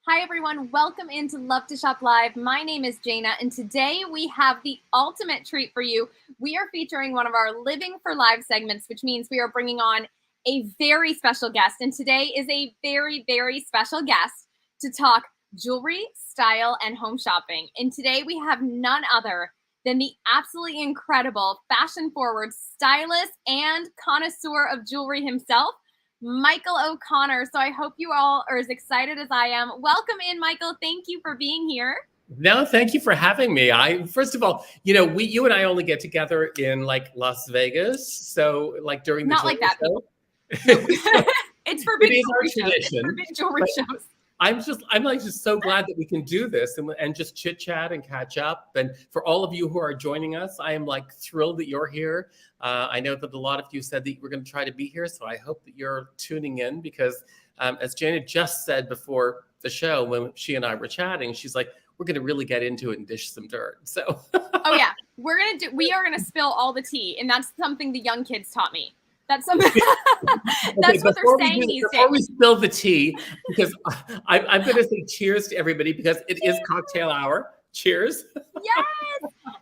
Hi, everyone. Welcome into Love to Shop Live. My name is Jana, and today we have the ultimate treat for you. We are featuring one of our Living for Live segments, which means we are bringing on a very special guest. And today is a very, very special guest to talk jewelry, style, and home shopping. And today we have none other than the absolutely incredible, fashion-forward stylist and connoisseur of jewelry himself, Michael O'Connor. So I hope you all are as excited as I am. Welcome in, Michael. Thank you for being here. No, thank you for having me. First of all, you and I only get together in like Las Vegas. So like during the Not like that. show. No. It's for big jewelry shows. Tradition. For big jewelry shows. I'm just so glad that we can do this and just chit chat and catch up. And for all of you who are joining us, I am like thrilled that you're here. I know that a lot of you said that we're going to try to be here, so I hope that you're tuning in because, as Janet just said before the show, when she and I were chatting, she's like, "We're going to really get into it and dish some dirt." So, oh yeah, we are gonna spill all the tea, and that's something the young kids taught me. That's something. That's what they're saying these days. Before we spill the tea, because I'm going to say cheers to everybody because it is cocktail hour. Cheers. Yes.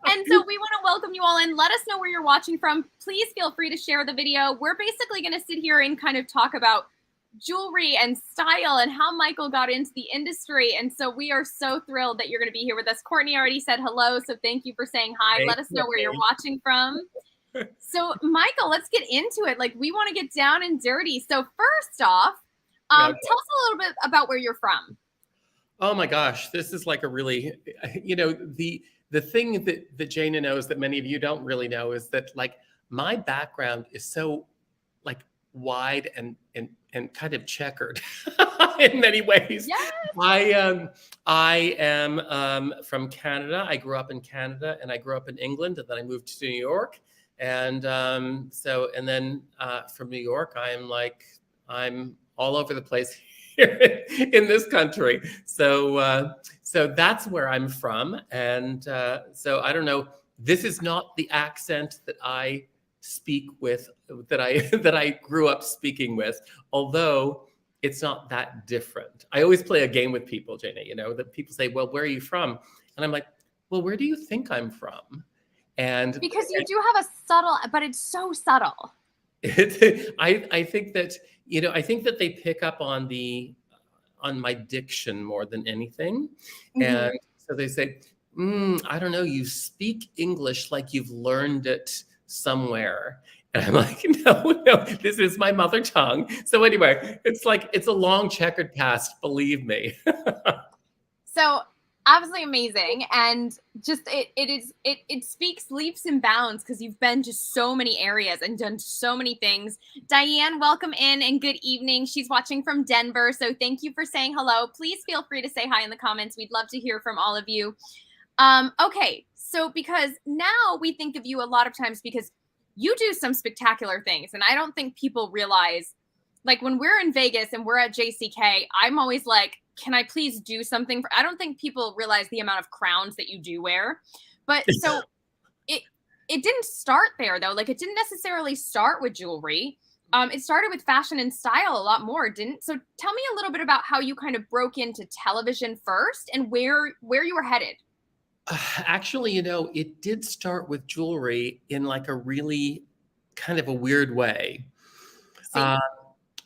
And so we want to welcome you all in. Let us know where you're watching from. Please feel free to share the video. We're basically going to sit here and kind of talk about jewelry and style and how Michael got into the industry. And so we are so thrilled that you're going to be here with us. Courtney already said hello, so thank you for saying hi. Let us know where you're watching from. So, Michael, let's get into it. Like, we want to get down and dirty. So, first off, tell us a little bit about where you're from. Oh my gosh, this is like a really, the thing that Jana knows that many of you don't really know is that like my background is so like wide and kind of checkered in many ways. Yes. I am from Canada. I grew up in Canada and I grew up in England, and then I moved to New York. And then from New York, I'm all over the place here in this country. So that's where I'm from. And so I don't know. This is not the accent that I speak with, that I grew up speaking with, although it's not that different. I always play a game with people, Jana, that people say, well, where are you from? And I'm like, well, where do you think I'm from? And because you do have a subtle, but it's so subtle. I think that they pick up on my diction more than anything. Mm-hmm. And so they say, I don't know, you speak English like you've learned it somewhere. And I'm like, no, this is my mother tongue. So anyway, it's a long checkered past, believe me. So absolutely amazing. And just it speaks leaps and bounds because you've been to so many areas and done so many things. Diane, welcome in and good evening. She's watching from Denver. So thank you for saying hello. Please feel free to say hi in the comments. We'd love to hear from all of you. Okay. So because now we think of you a lot of times because you do some spectacular things. And I don't think people realize, like when we're in Vegas and we're at JCK, I'm always like, can I please do something? I don't think people realize the amount of crowns that you do wear. But so it didn't start there, though. Like, it didn't necessarily start with jewelry. It started with fashion and style a lot more, didn't? So tell me a little bit about how you kind of broke into television first and where you were headed. Actually, it did start with jewelry in like a really kind of a weird way. And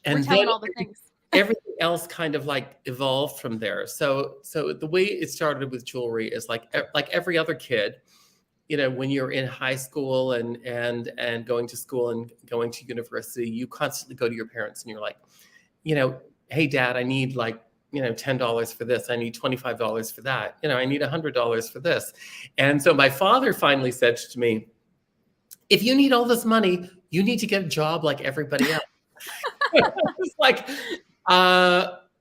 we're telling all the things. Everything else kind of like evolved from there. So the way it started with jewelry is like every other kid, when you're in high school and going to school and going to university, you constantly go to your parents and you're like, hey, Dad, I need like, $10 for this. I need $25 for that. I need $100 for this. And so my father finally said to me, if you need all this money, you need to get a job like everybody else. It's like,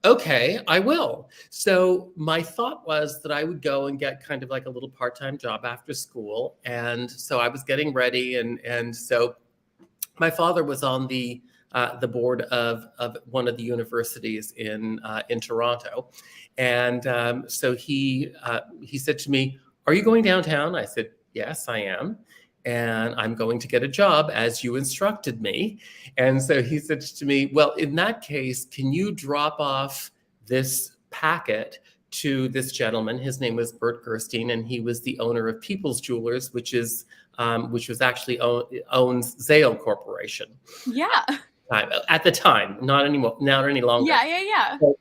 okay, I will. So my thought was that I would go and get kind of like a little part-time job after school. And so I was getting ready. And so my father was on the board of one of the universities in Toronto. And so he said to me, are you going downtown? I said, yes, I am. And I'm going to get a job as you instructed me. And so he said to me, well, in that case, can you drop off this packet to this gentleman. His name was Bert Gerstein, and he was the owner of People's Jewelers, which was actually owns Zale Corporation Yeah. at the time, not anymore, not any longer. Yeah. So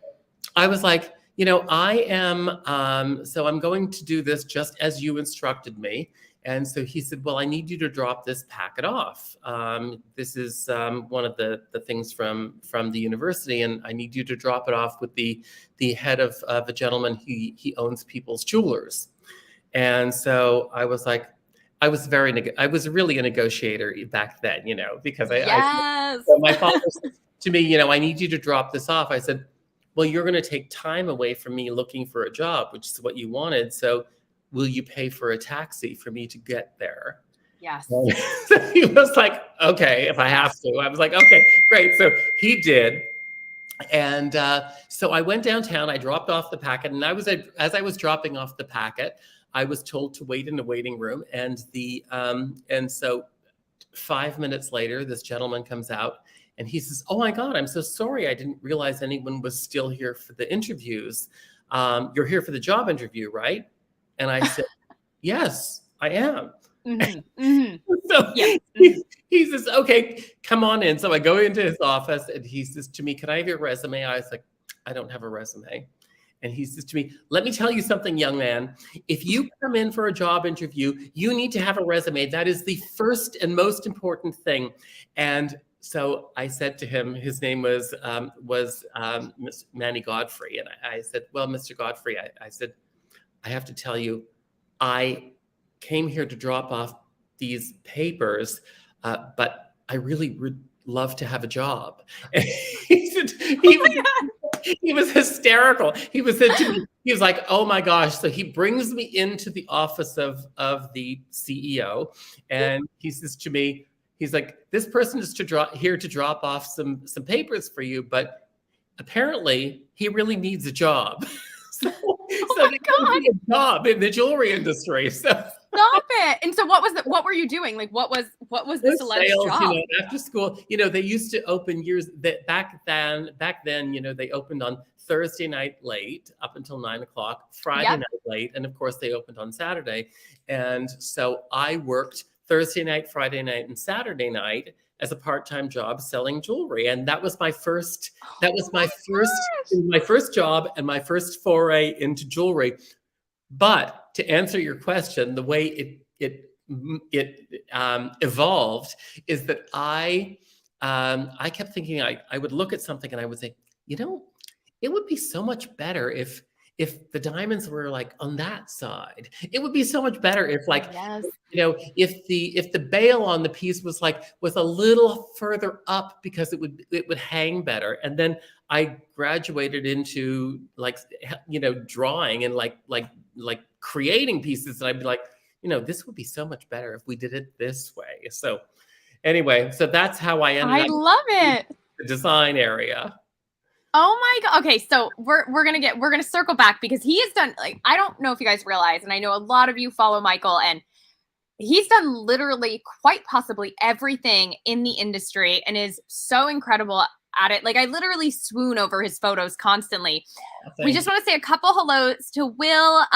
I was like, I am, so I'm going to do this just as you instructed me. And so he said, well, I need you to drop this packet off. This is one of the things from the university, and I need you to drop it off with the head of a gentleman. He owns People's Jewelers. And so I was like, I was really a negotiator back then, because so my father said to me, I need you to drop this off. I said, well, you're going to take time away from me looking for a job, which is what you wanted. So will you pay for a taxi for me to get there? Yes. So he was like, okay, if I have to. I was like, okay, great. So he did. And so I went downtown, I dropped off the packet, and as I was dropping off the packet, I was told to wait in the waiting room. And so 5 minutes later, this gentleman comes out and he says, oh my God, I'm so sorry. I didn't realize anyone was still here for the interviews. You're here for the job interview, right? And I said, yes, I am. Mm-hmm. Mm-hmm. So he says, okay, come on in. So I go into his office and he says to me, can I have your resume? I was like, I don't have a resume. And he says to me, let me tell you something, young man. If you come in for a job interview, you need to have a resume. That is the first and most important thing. And so I said to him, his name was Manny Godfrey. And I said, well, Mr. Godfrey, I said, I have to tell you, I came here to drop off these papers, but I really would love to have a job. And he said, he was hysterical. He was like, oh my gosh. So he brings me into the office of the CEO, and he says to me, he's like, this person is here to drop off some papers for you, but apparently he really needs a job. So they gave me a job in the jewelry industry. So stop it. And so what were you doing? Like what was this alleged sales, job? After school, they used to open back then, they opened on Thursday night late up until 9 o'clock, Friday night late. And of course they opened on Saturday. And so I worked Thursday night, Friday night, and Saturday night as a part-time job selling jewelry. And that was my first job and my first foray into jewelry. But to answer your question, the way it evolved is that I kept thinking I would look at something and I would say, it would be so much better if the diamonds were like on that side. It would be so much better if if the bail on the piece was a little further up, because it would hang better. And then I graduated into drawing and like creating pieces, and I'd be like, this would be so much better if we did it this way. So anyway, so that's how I ended up. I love it. The design area. Oh my God. Okay. So we're going to circle back, because he has done, I don't know if you guys realize, and I know a lot of you follow Michael, and he's done literally quite possibly everything in the industry and is so incredible at it. I literally swoon over his photos constantly. We just want to say a couple hellos to Will.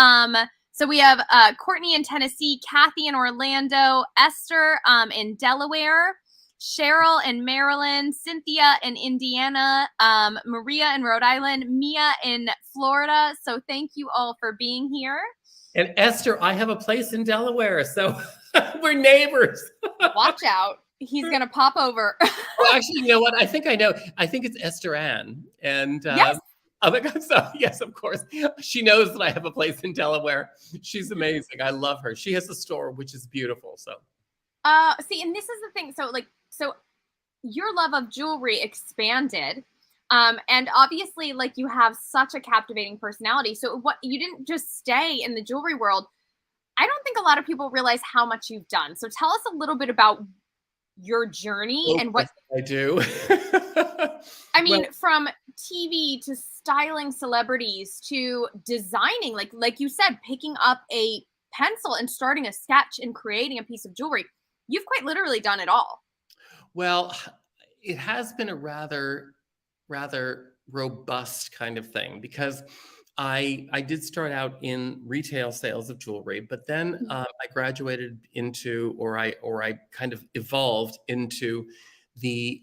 So we have Courtney in Tennessee, Kathy in Orlando, Esther in Delaware, Cheryl in Maryland, Cynthia in Indiana, Maria in Rhode Island, Mia in Florida. So thank you all for being here. And Esther, I have a place in Delaware, so we're neighbors. Watch out. He's going to pop over. Well, actually, you know what? I think I know. I think it's Esther Ann. And yes. Oh my God. So yes, of course. She knows that I have a place in Delaware. She's amazing. I love her. She has a store, which is beautiful. So see, and this is the thing. So your love of jewelry expanded. And obviously, you have such a captivating personality. So you didn't just stay in the jewelry world. I don't think a lot of people realize how much you've done. So tell us a little bit about your journey and what I do. I mean, from TV to styling celebrities to designing, like you said, picking up a pencil and starting a sketch and creating a piece of jewelry. You've quite literally done it all. Well, it has been a rather robust kind of thing, because I did start out in retail sales of jewelry, but then Mhm. I graduated into, or I kind of evolved into the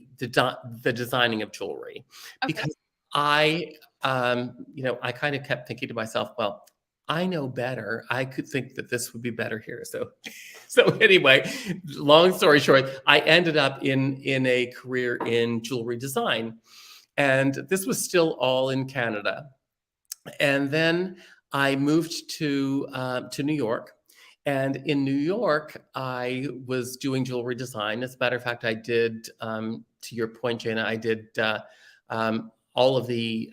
designing of jewelry, Okay. because I kind of kept thinking to myself, well, I know better. I could think that this would be better here. So, so anyway, long story short, I ended up in a career in jewelry design, and this was still all in Canada. And then I moved to New York. And in New York, I was doing jewelry design. As a matter of fact, I did, to your point, Jana, I did all of the.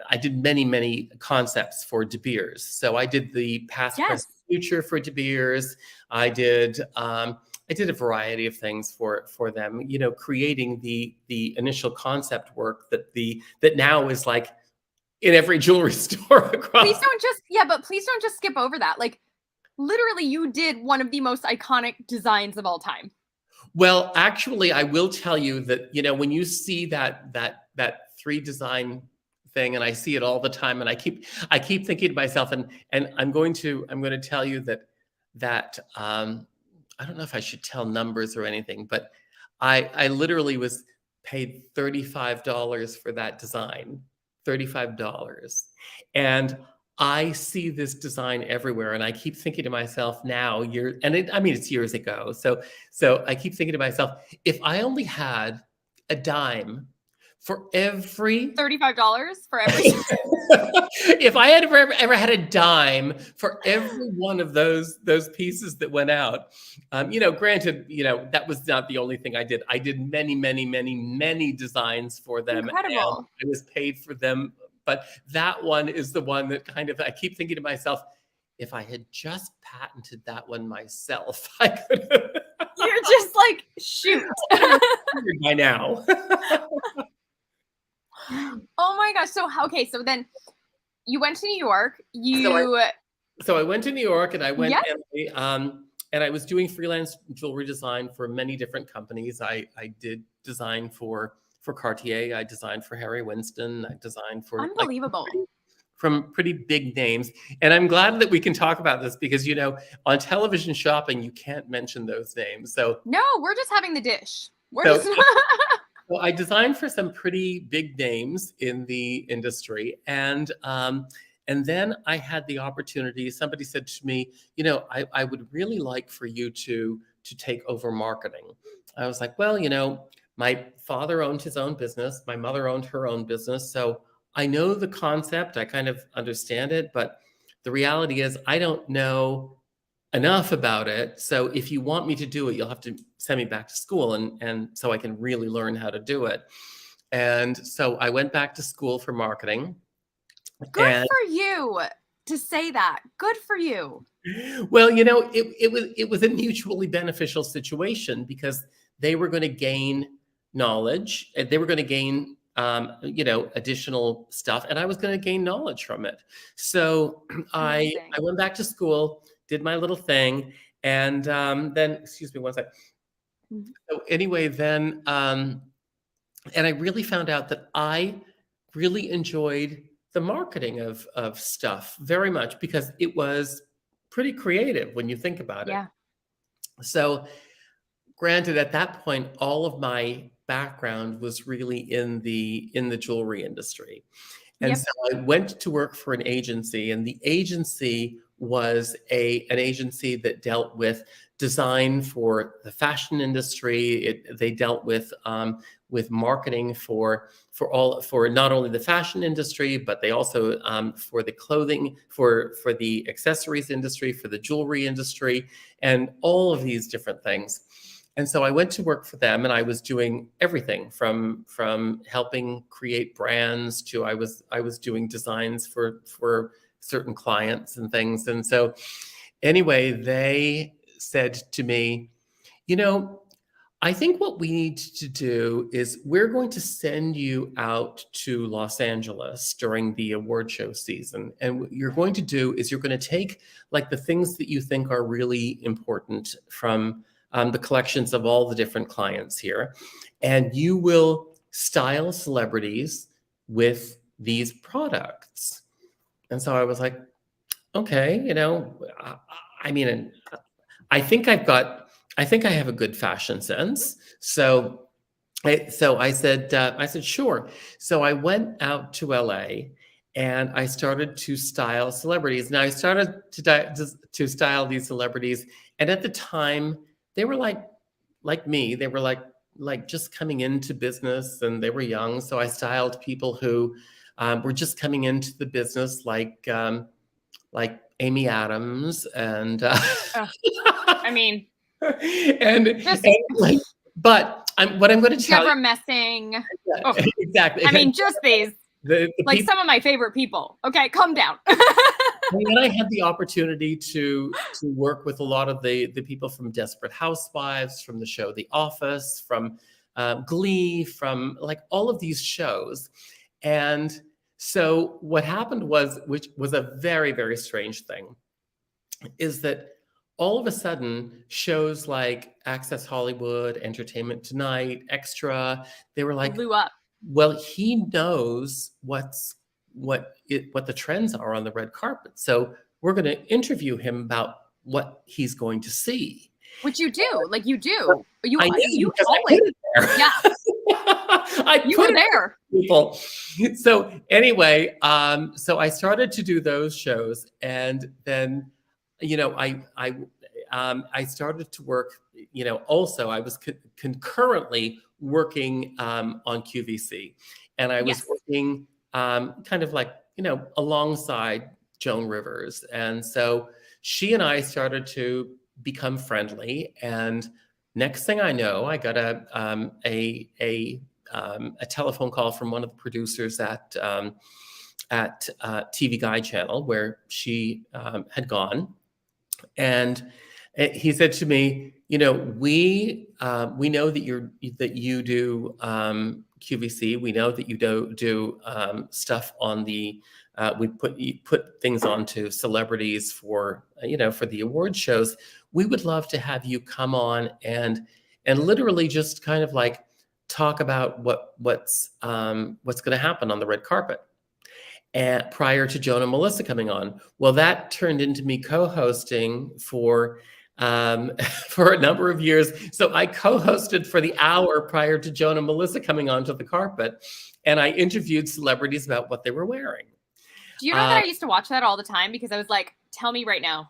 I did many concepts for De Beers. So I did the past, present, Yes. future for De Beers. I did. I did a variety of things for them. You know, creating the initial concept work that now is like in every jewelry store Please across. don't just, yeah, but please don't just skip over that. Like, literally, you did one of the most iconic designs of all time. Well, actually, I will tell you that, you know, when you see that three design thing, and I see it all the time, and I keep thinking to myself, and I'm going to tell you that I don't know if I should tell numbers or anything, but I literally was paid $35 for that design, $35. And I see this design everywhere, and I keep thinking to myself now, I mean, it's years ago. So I keep thinking to myself, if I only had a dime for every $35 for every. if I had ever had a dime for every one of those pieces that went out, you know, granted, you know, that was not the only thing I did. I did many designs for them, and Incredible. I was paid for them. But that one is the one that kind of I keep thinking to myself, if I had just patented that one myself, I could have, You're just like, shoot. I would have figured by now. Oh my gosh. So, okay, so then you went to New York. So I You, so I went to New York, and I went yes, and I was doing freelance jewelry design for many different companies. I did design for Cartier. I designed for Harry Winston. I designed for like unbelievable. from pretty big names. And I'm glad that we can talk about this because, you know, on television shopping, you can't mention those names. No, we're just having the dish. We're So just, Well, I designed for some pretty big names in the industry, and then I had the opportunity. Somebody said to me, "You know, I would really like for you to take over marketing." I was like, "Well, you know, my father owned his own business, my mother owned her own business, so I know the concept. I kind of understand it, but the reality is, I don't know enough about it. So if you want me to do it, you'll have to send me back to school and so I can really learn how to do it." And so I went back to school for marketing. good And for you to say that. Good for you. well, you know, it was a mutually beneficial situation because they were going to gain knowledge, and they were going to gain you know, additional stuff, and I was going to gain knowledge from it. So I Amazing. went back to school, did my little thing, and then excuse me one second. Mhm. So anyway, then and I really found out that I really enjoyed the marketing of stuff very much because it was pretty creative when you think about it. Yeah. So granted, at that point, all of my background was really in the jewelry industry. And Yep. so I went to work for an agency, and the agency was an agency that dealt with design for the fashion industry. They dealt with marketing for not only the fashion industry, but they also for the clothing, for the accessories industry, for the jewelry industry, and all of these different things. And so I went to work for them, and I was doing everything from helping create brands to I was doing designs for certain clients and things. And so anyway, they said to me, you know, I think what we need to do is we're going to send you out to Los Angeles during the award show season. And what you're going to do is you're going to take like the things that you think are really important from the collections of all the different clients here, and you will style celebrities with these products. And so I was like, okay, I mean, I think I think I have a good fashion sense. So I said, sure. So I went out to LA and I started to style celebrities. Now I started to style these celebrities, and at the time they were like me. They were like just coming into business, and they were young. So I styled people who were just coming into the business, like Amy Adams and Ugh, I mean, just and like, but what I'm going to tell Deborah Messing. Ugh. you exactly. I mean, just these. The Like people, some of my favorite people. Okay, calm down. and then I had the opportunity to work with a lot of the people from Desperate Housewives, from the show The Office, from Glee, from like all of these shows. And so what happened was, which was a very, very strange thing, is that all of a sudden shows like Access Hollywood, Entertainment Tonight, Extra, they were like, Blew up. well, he knows what the trends are on the red carpet. So we're going to interview him about what he's going to see. Which you do. Like you do. You I knew you because always. I put it there. Yeah. You put were it there. people. So anyway, so I started to do those shows, and then, I started to work. Also I was concurrently working on QVC, and I was Yes. working kind of like alongside Joan Rivers, and so she and I started to become friendly, and next thing I know, I got a telephone call from one of the producers at TV Guide Channel, where she had gone, and he said to me, we know that you do QVC. We know that you do stuff on the we put things onto celebrities for for the award shows. We would love to have you come on and literally just kind of like talk about what's going to happen on the red carpet. And prior to Joan and Melissa coming on, well, that turned into me co-hosting for for a number of years. So I co-hosted for the hour prior to Joan and Melissa coming onto the carpet, and I interviewed celebrities about what they were wearing. Do you know that I used to watch that all the time because I was like, tell me right now.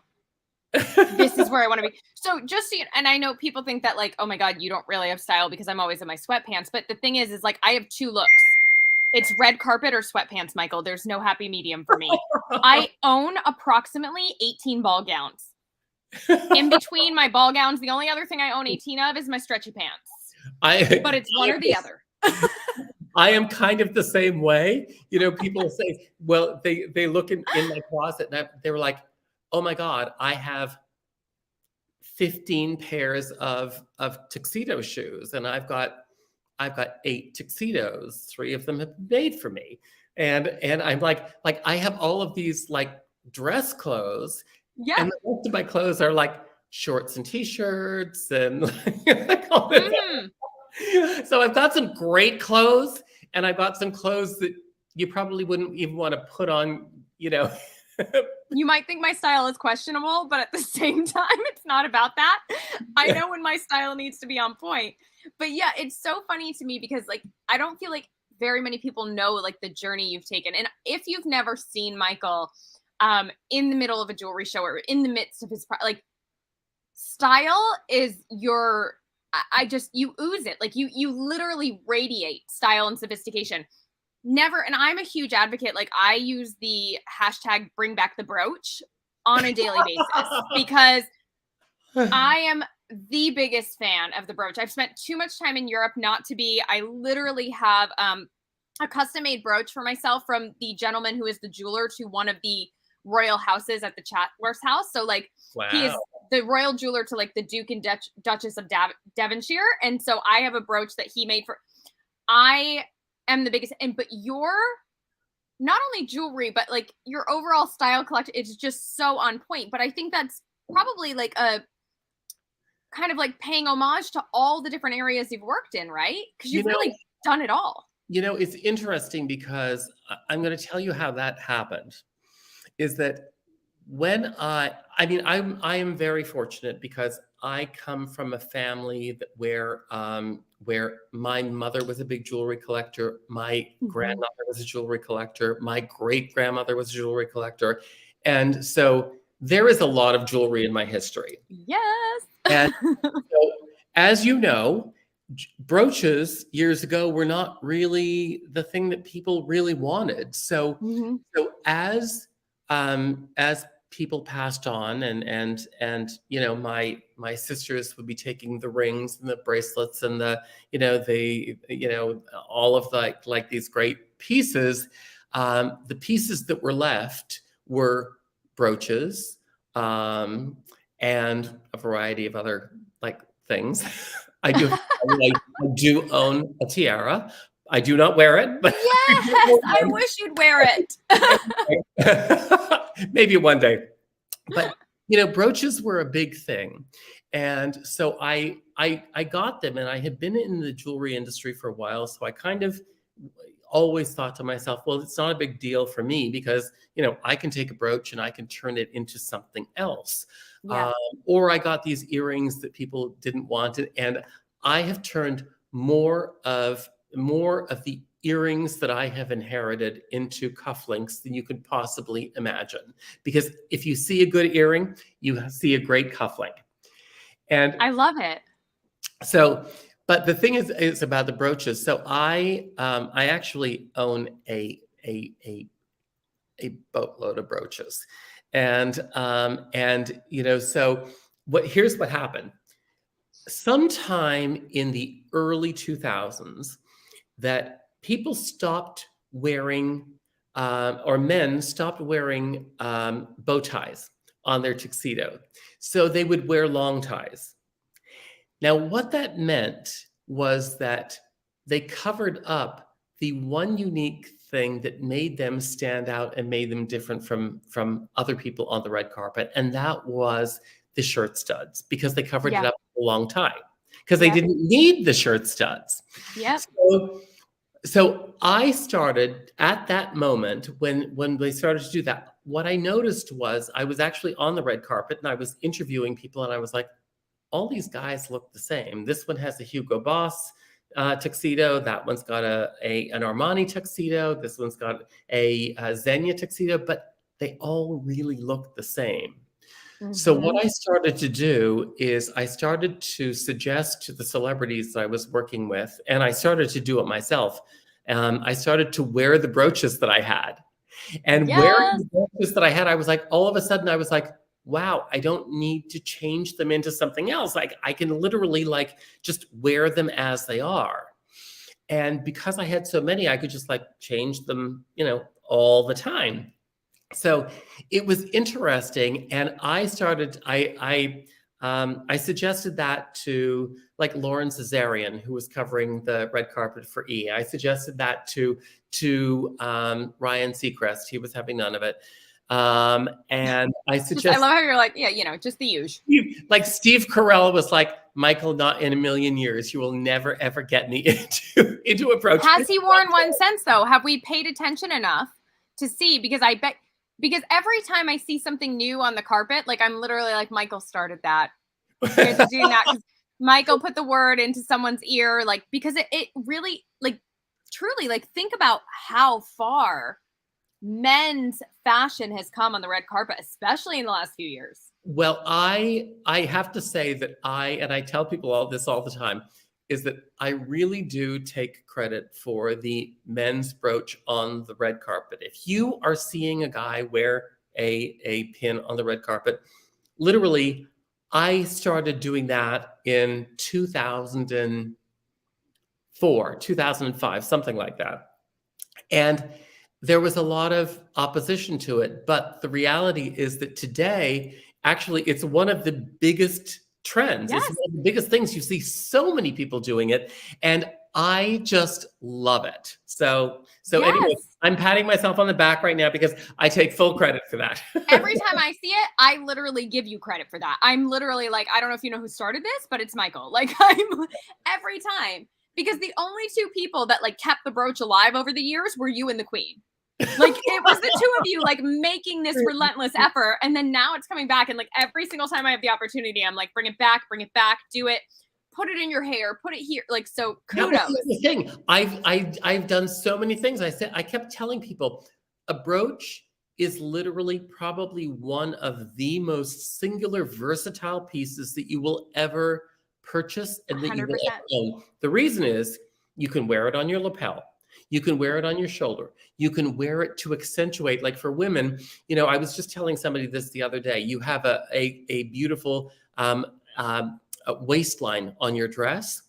This is where I want to be. So just so and I know people think that like, oh my God, you don't really have style because I'm always in my sweatpants. But the thing is like I have two looks. It's red carpet or sweatpants, Michael. There's no happy medium for me. I own approximately 18 ball gowns. In between my ball gowns, the only other thing I own 18 of is my stretchy pants. But it's one or the other. I am kind of the same way. People say, well, they look in my closet and they were like, oh my God, I have 15 pairs of tuxedo shoes, and I've got 8 tuxedos. 3 of them have been made for me. And I'm like I have all of these like dress clothes. Yeah. And the rest of my clothes are like shorts and t-shirts and like all this. Mm-hmm. So I've got some great clothes, and I've got some clothes that you probably wouldn't even want to put on, You might think my style is questionable, but at the same time, it's not about that. I know when my style needs to be on point. But yeah, it's so funny to me because like I don't feel like very many people know like the journey you've taken. And if you've never seen Michael in the middle of a jewelry show or in the midst of his like style is your you ooze it. Like you literally radiate style and sophistication. Never, and I'm a huge advocate. Like I use the hashtag bring back the brooch on a daily basis because I am the biggest fan of the brooch. I've spent too much time in Europe not to be. I literally have a custom made brooch for myself from the gentleman who is the jeweler to one of the royal houses at the Chatsworth House. So like wow. He is the royal jeweler to like the Duke and Duchess of Devonshire. And so I have a brooch that he made for, I am the biggest, but your not only jewelry, but like your overall style collection, it's just so on point. But I think that's probably like a kind of like paying homage to all the different areas you've worked in, right? Because you've really done it all. It's interesting because I'm going to tell you how that happened. is that when I mean, I am very fortunate because I come from a family where my mother was a big jewelry collector, my Mhm. grandmother was a jewelry collector, my great grandmother was a jewelry collector, and so there is a lot of jewelry in my history. Yes. And so, as you know, brooches years ago were not really the thing that people really wanted. Mhm. As people passed on, and my sisters would be taking the rings and the bracelets and the all of like these great pieces. The pieces that were left were brooches, um, and a variety of other like things. I do I do own a tiara. I do not wear it, but I do Yes, I own wish you'd wear it. one. Maybe one day. But brooches were a big thing. And so I got them, and I had been in the jewelry industry for a while, so I kind of always thought to myself, well, it's not a big deal for me because I can take a brooch and I can turn it into something else. Yeah. um, or I got these earrings that people didn't want it, and I have turned more of the earrings that I have inherited into cufflinks than you could possibly imagine. Because if you see a good earring, you see a great cufflink. And I love it. so, but the thing is about the brooches. So I actually own a boatload of brooches, and so here's what happened. Sometime in the early 2000s, that people stopped wearing, or men stopped wearing bow ties on their tuxedo, so they would wear long ties. Now, what that meant was that they covered up the one unique thing that made them stand out and made them different from other people on the red carpet, and that was the shirt studs, because they covered it Yeah. up with a long tie because they Yep. didn't need the shirt studs. Yep. So I started at that moment when they started to do that. What I noticed was I was actually on the red carpet and I was interviewing people, and I was like, all these guys look the same. This one has a Hugo Boss tuxedo. That one's got an Armani tuxedo. This one's got a Zegna tuxedo, but they all really look the same. So what Mhm. I started to do is I started to suggest to the celebrities that I was working with, and I started to do it myself. I started to wear the brooches that I had. And wearing Yes. the brooches that I had, I was like, all of a sudden, I was like, wow, I don't need to change them into something else. Like I can literally like just wear them as they are. And because I had so many, I could just like change them, all the time. So it was interesting, and I suggested that to like Lauren Cesarian, who was covering the red carpet for E. I suggested that to Ryan Seacrest. He was having none of it. And I I suggested love how you're like, yeah, just the usual. like Steve Carell was like, Michael, not in a million years. You will never ever get me into a brooch. Has he worn one since though? Have we paid attention enough to see? Because every time I see something new on the carpet, like I'm literally like, Michael started that. You guys are doing that because Michael put the word into someone's ear, like because it really like truly like think about how far men's fashion has come on the red carpet, especially in the last few years. Well, I have to say that I tell people all this all the time, is that I really do take credit for the men's brooch on the red carpet. If you are seeing a guy wear a pin on the red carpet, literally, I started doing that in 2004, 2005, something like that. And there was a lot of opposition to it. But the reality is that today, actually, it's one of the biggest trends. It's Yes. one of the biggest things. You see so many people doing it. And I just love it. So anyway, Yes. I'm patting myself on the back right now because I take full credit for that. Every time I see it, I literally give you credit for that. I'm literally like, I don't know if you know who started this, but it's Michael. Like I'm every time because the only two people that like kept the brooch alive over the years were you and the Queen. Like it was the two of you like making this relentless effort. And then now it's coming back. And like every single time I have the opportunity, I'm like, bring it back, do it, put it in your hair, put it here. Like, so That was kudos. the thing. I've done so many things. I kept telling people a brooch is literally probably one of the most singular versatile pieces that you will ever purchase and that you will 100%. ever own. The reason is you can wear it on your lapel. You can wear it on your shoulder. You can wear it to accentuate. Like for women, I was just telling somebody this the other day. You have a beautiful waistline on your dress.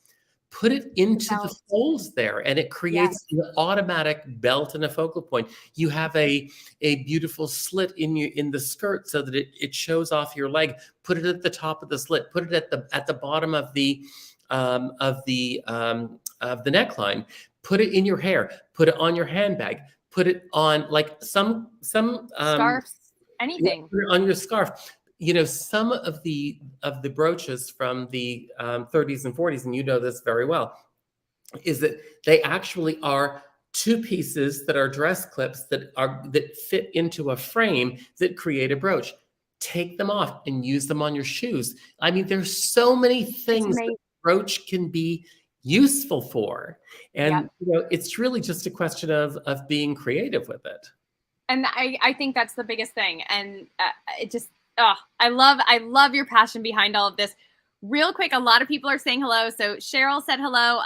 Put it into the folds there, and it creates an automatic belt and a focal point. You have a beautiful slit in the skirt so that it shows off your leg. Put it at the top of the slit. Put it at the bottom of the neckline. Put it in your hair. Put it on your handbag. Put it on like some Scarves, anything on your scarf. Some of the brooches from the 30s and 40s, and you know this very well, is that they actually are two pieces that are dress clips that fit into a frame that create a brooch. Take them off and use them on your shoes. I mean, there's so many things that brooch can be useful for, and it's really just a question of being creative with it. And I think that's the biggest thing, and it just. Oh, I love your passion behind all of this. Real quick, a lot of people are saying hello. So Cheryl said hello.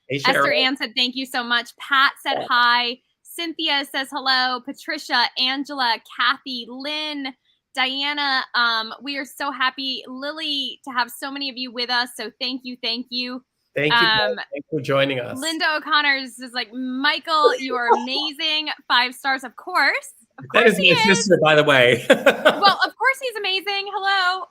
Hey, Cheryl. Esther Ann said thank you so much. Pat said hi. Cynthia says hello. Patricia, Angela, Kathy, Lynn, Diana. We are so happy, Lily, to have so many of you with us. So thank you. Thank you. Thanks for joining us. Linda O'Connor is like, Michael, you are amazing. 5 stars, of course. That is my sister, by the way. Well, of course he's amazing. Hello.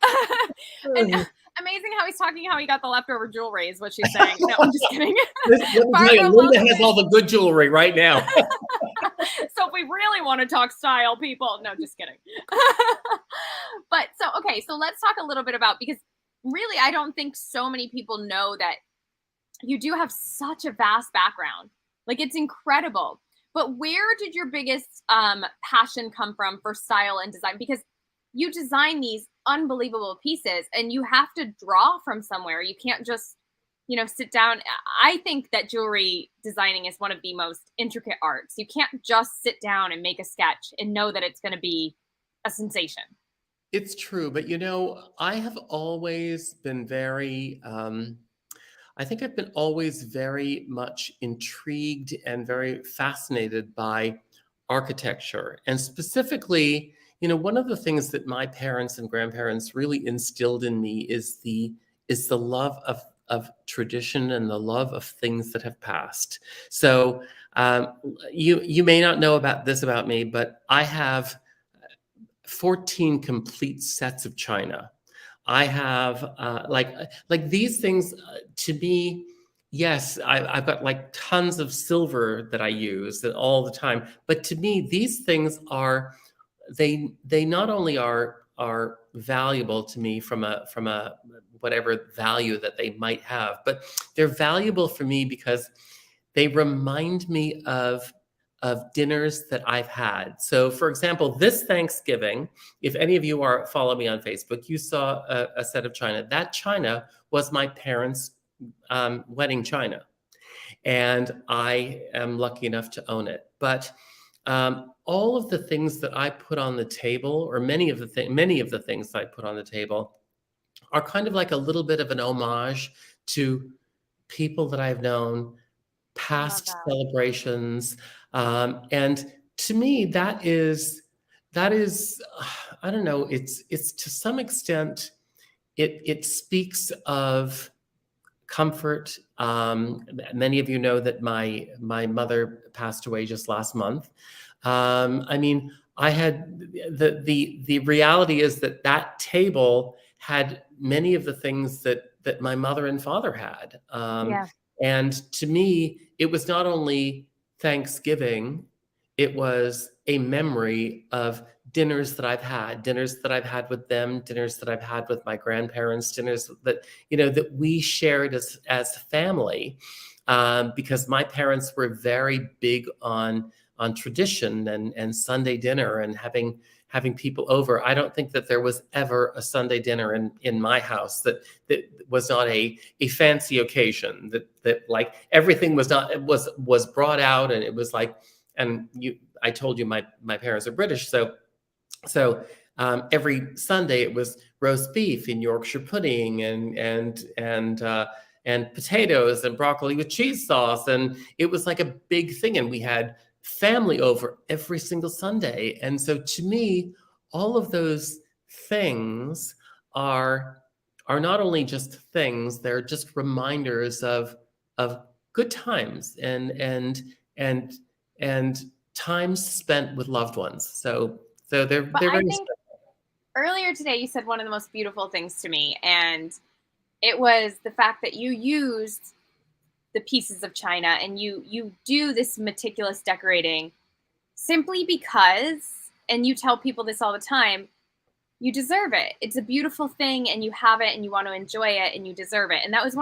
And amazing how he's talking how he got the leftover jewelry is what she's saying. No, I'm just kidding. Linda has all the good jewelry right now. So if we really want to talk style, people, no, just kidding. But so let's talk a little bit about, because really I don't think so many people know that you do have such a vast background. Like it's incredible. But where did your biggest passion come from for style and design? Because you design these unbelievable pieces and you have to draw from somewhere. You can't just, sit down. I think that jewelry designing is one of the most intricate arts. You can't just sit down and make a sketch and know that it's going to be a sensation. It's true. But, I have always been very... I think I've been always very much intrigued and very fascinated by architecture. And specifically, one of the things that my parents and grandparents really instilled in me is the love of tradition and the love of things that have passed. So you may not know about me, but I have 14 complete sets of china. I have like these things to me. Yes, I've got like tons of silver that I use all the time. But to me, these things they not only are valuable to me from a whatever value that they might have, but they're valuable for me because they remind me of dinners that I've had. So for example, this Thanksgiving, if any of you follow me on Facebook, you saw a set of china. That china was my parents' wedding china. And I am lucky enough to own it. But all of the things that I put on the table, or many of the things I put on the table, are kind of like a little bit of an homage to people that I've known, past celebrations. And to me, that is, I don't know, it's to some extent, it speaks of comfort. Many of you know that my mother passed away just last month. I mean, I had the reality is that table had many of the things that my mother and father had. And to me, it was not only Thanksgiving, it was a memory of dinners that I've had with them, dinners that I've had with my grandparents, dinners that, that we shared as family, because my parents were very big on tradition and Sunday dinner and having people over. I don't think that there was ever a Sunday dinner in my house that was not a fancy occasion, that like everything was brought out, and it was like, and I told you my parents are British, so every Sunday it was roast beef and Yorkshire pudding and potatoes and broccoli with cheese sauce, and it was like a big thing, and we had family over every single Sunday. And so to me, all of those things are not only just things, they're just reminders of good times and times spent with loved ones. So they're very special. Earlier today, you said one of the most beautiful things to me, and it was the fact that you used the pieces of china and you do this meticulous decorating simply because, and you tell people this all the time, you deserve it. It's a beautiful thing, and you have it, and you want to enjoy it, and you deserve it. And that was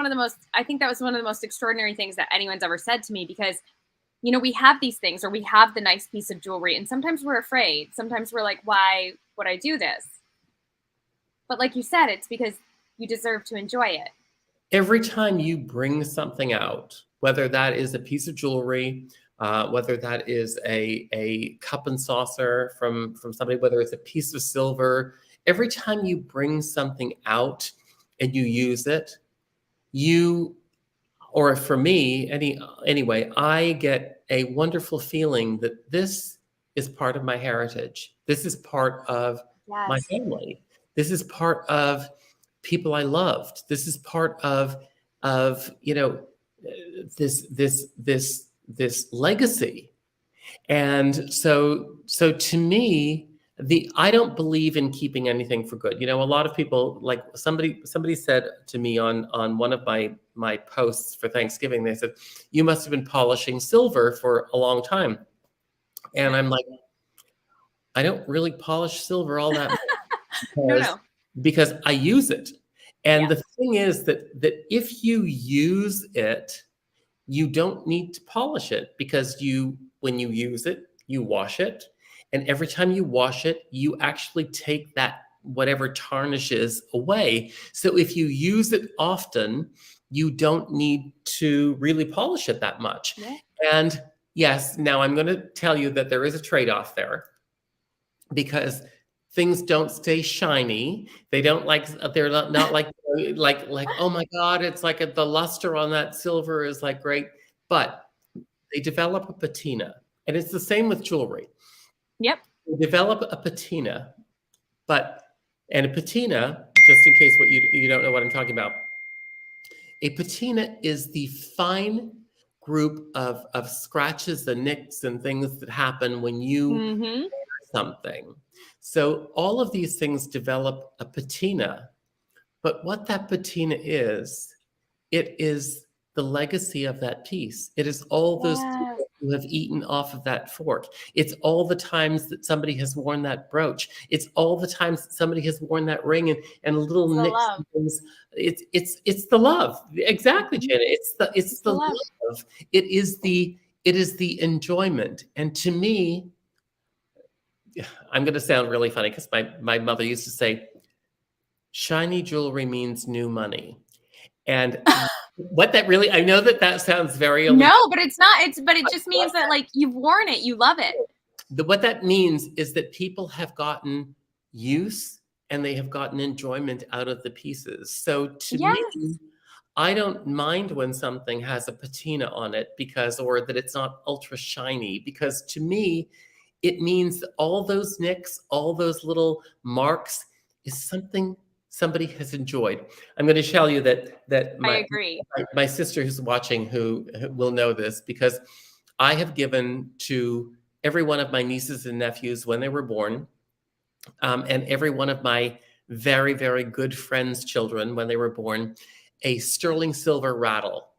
I think that was one of the most extraordinary things that anyone's ever said to me, because we have these things, or we have the nice piece of jewelry, and sometimes we're afraid. Sometimes we're like, why would I do this? But like you said, it's because you deserve to enjoy it. Every time you bring something out, whether that is a piece of jewelry, whether that is a cup and saucer from somebody, whether it's a piece of silver, every time you bring something out and you use it, or for me, anyway, I get a wonderful feeling that this is part of my heritage. This is part of my family. This is part of people I loved. This is part of this legacy. And so to me, I don't believe in keeping anything for good. A lot of people, like somebody said to me on one of my posts for Thanksgiving, they said, you must have been polishing silver for a long time. And I'm like, I don't really polish silver all that much because I use it. And the thing is that if you use it, you don't need to polish it, because when you use it, you wash it. And every time you wash it, you actually take that whatever tarnishes away. So if you use it often, you don't need to really polish it that much. Yeah. And yes, now I'm going to tell you that there is a trade-off there, because things don't stay shiny. They're not like oh my God, it's like the luster on that silver is like great, but they develop a patina, and it's the same with jewelry. Yep. They develop a patina, and a patina, just in case you don't know what I'm talking about, a patina is the fine group of scratches and nicks and things that happen when you wear something. So all of these things develop a patina, but what that patina is, it is the legacy of that piece. It is all those people who have eaten off of that fork. It's all the times that somebody has worn that brooch. It's all the times that somebody has worn that ring and little nicks and things. It's the love. Exactly, Janet. It's the love. It is the enjoyment. And to me, I'm going to sound really funny, because my mother used to say, shiny jewelry means new money. And what that really, I know that sounds very elite. No, but it's not. But it just means that like you've worn it, you love it. What that means is that people have gotten use and they have gotten enjoyment out of the pieces. So to me, I don't mind when something has a patina on it, or that it's not ultra shiny, because to me, it means that all those nicks, all those little marks is something somebody has enjoyed. I'm going to tell you that I agree. My sister who's watching, who will know this, because I have given to every one of my nieces and nephews when they were born, and every one of my very, very good friends' children when they were born, a sterling silver rattle.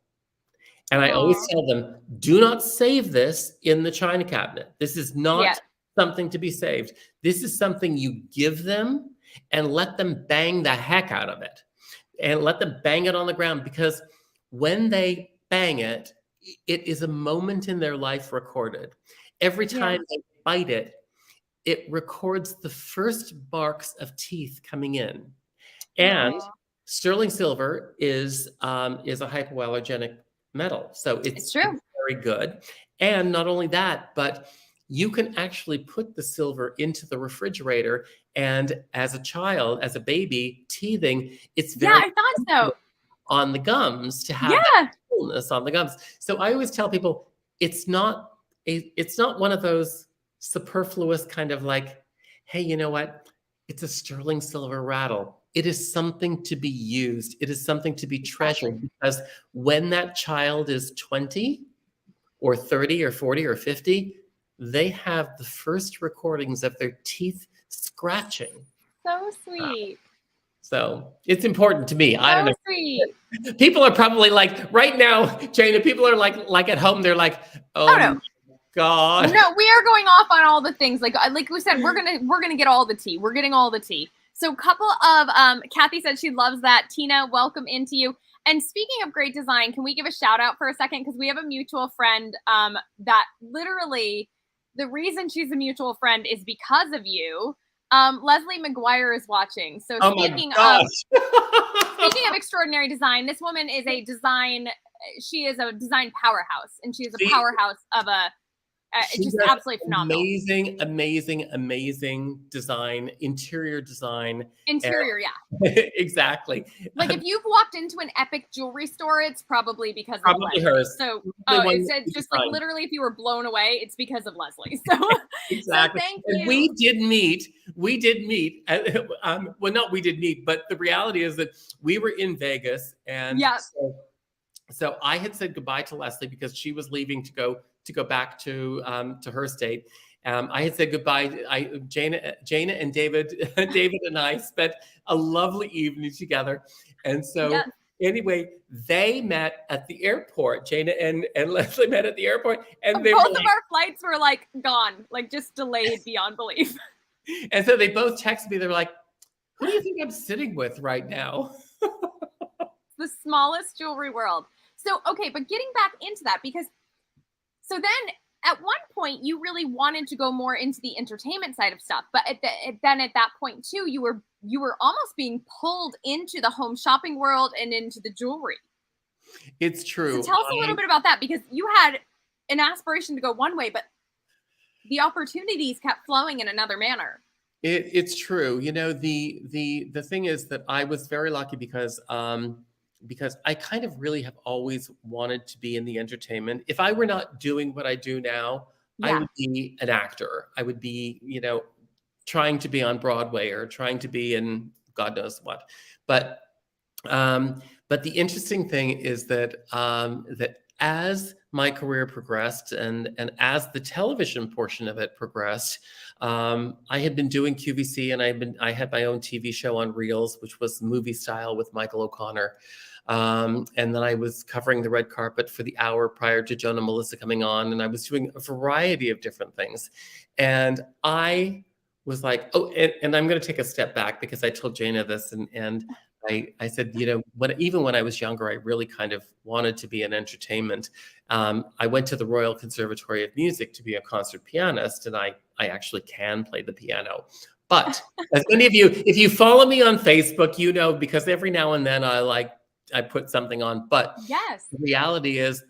And I always tell them, do not save this in the china cabinet. This is not something to be saved. This is something you give them, and let them bang the heck out of it, and let them bang it on the ground, because when they bang it, it is a moment in their life recorded. every Yeah. time they bite it, it records the first marks of teeth coming in. And Oh, sterling silver is a hypoallergenic metal, so it's it's true. very good. And not only that, but you can actually put the silver into the refrigerator, and as a child, as a baby teething, it's Yeah, very I thought so. on the gums to have that Yeah. fullness on the gums. So I always tell people it's not it's not one of those superfluous kind of like, hey, you know what? It's a sterling silver rattle. It is something to be used. It is something to be Exactly. treasured because when that child is 20 or 30 or 40 or 50, they have the first recordings of their teeth scratching. So sweet. So it's important to me. I don't So know. sweet. People are probably like right now, Jana. People are like at home. They're like, Oh "Oh no. my god!" No, we are going off on all the things. Like we said, we're gonna get all the tea. We're getting all the tea. So, couple of Kathy said she loves that. Tina, welcome into you. And speaking of great design, can we give a shout out for a second? Because we have a mutual friend that literally the reason she's a mutual friend is because of you. Leslie McGuire is watching. So Oh my speaking of gosh! extraordinary design, this woman is a design. She is a design powerhouse, and she is a See, powerhouse of a she just does absolutely phenomenal. amazing, amazing, amazing design, interior design, and Interior, yeah. exactly. Like if you've walked into an epic jewelry store, it's probably because of Probably Leslie. hers. So Probably one it's that we just like designed. literally if you were blown away, it's because of Leslie. So so Exactly. thank And you. we did meet. We did meet. Well, not we did meet, but the reality is that we were in Vegas, and Yeah. so I had said goodbye to Leslie because she was leaving to go back to her state. I had said goodbye. Jana and David, David and I spent a lovely evening together, and so Yeah. anyway, they met at the airport. Jana and Leslie met at the airport, and they were Both of like, our flights were like gone, like just delayed beyond belief. and so they both texted me. They were like, "Who do you think I'm sitting with right now?" The smallest jewelry world. So okay, but getting back into that because so then at one point you really wanted to go more into the entertainment side of stuff, but then at that point too you were almost being pulled into the home shopping world and into the jewelry. It's So true. tell us a little bit about that because you had an aspiration to go one way, but the opportunities kept flowing in another manner. It's true. You know, the thing is that I was very lucky because I kind of really have always wanted to be in the entertainment. If I were not doing what I do now, I Yeah. would be an actor. I would be, you know, trying to be on Broadway or trying to be in God knows what. But but the interesting thing is that that as my career progressed and as the television portion of it progressed, I had been doing QVC and I had my own TV show on Reels, which was movie style with Michael O'Connor. And then I was covering the red carpet for the hour prior to Joan and Melissa coming on, and I was doing a variety of different things. And I was like, oh, and I'm going to take a step back because I told Jana this, and I said, you know, even when I was younger, I really kind of wanted to be in entertainment. I went to the Royal Conservatory of Music to be a concert pianist, and I actually can play the piano. But as many of you, if you follow me on Facebook, you know, because every now and then I put something on. But Yes. the reality is,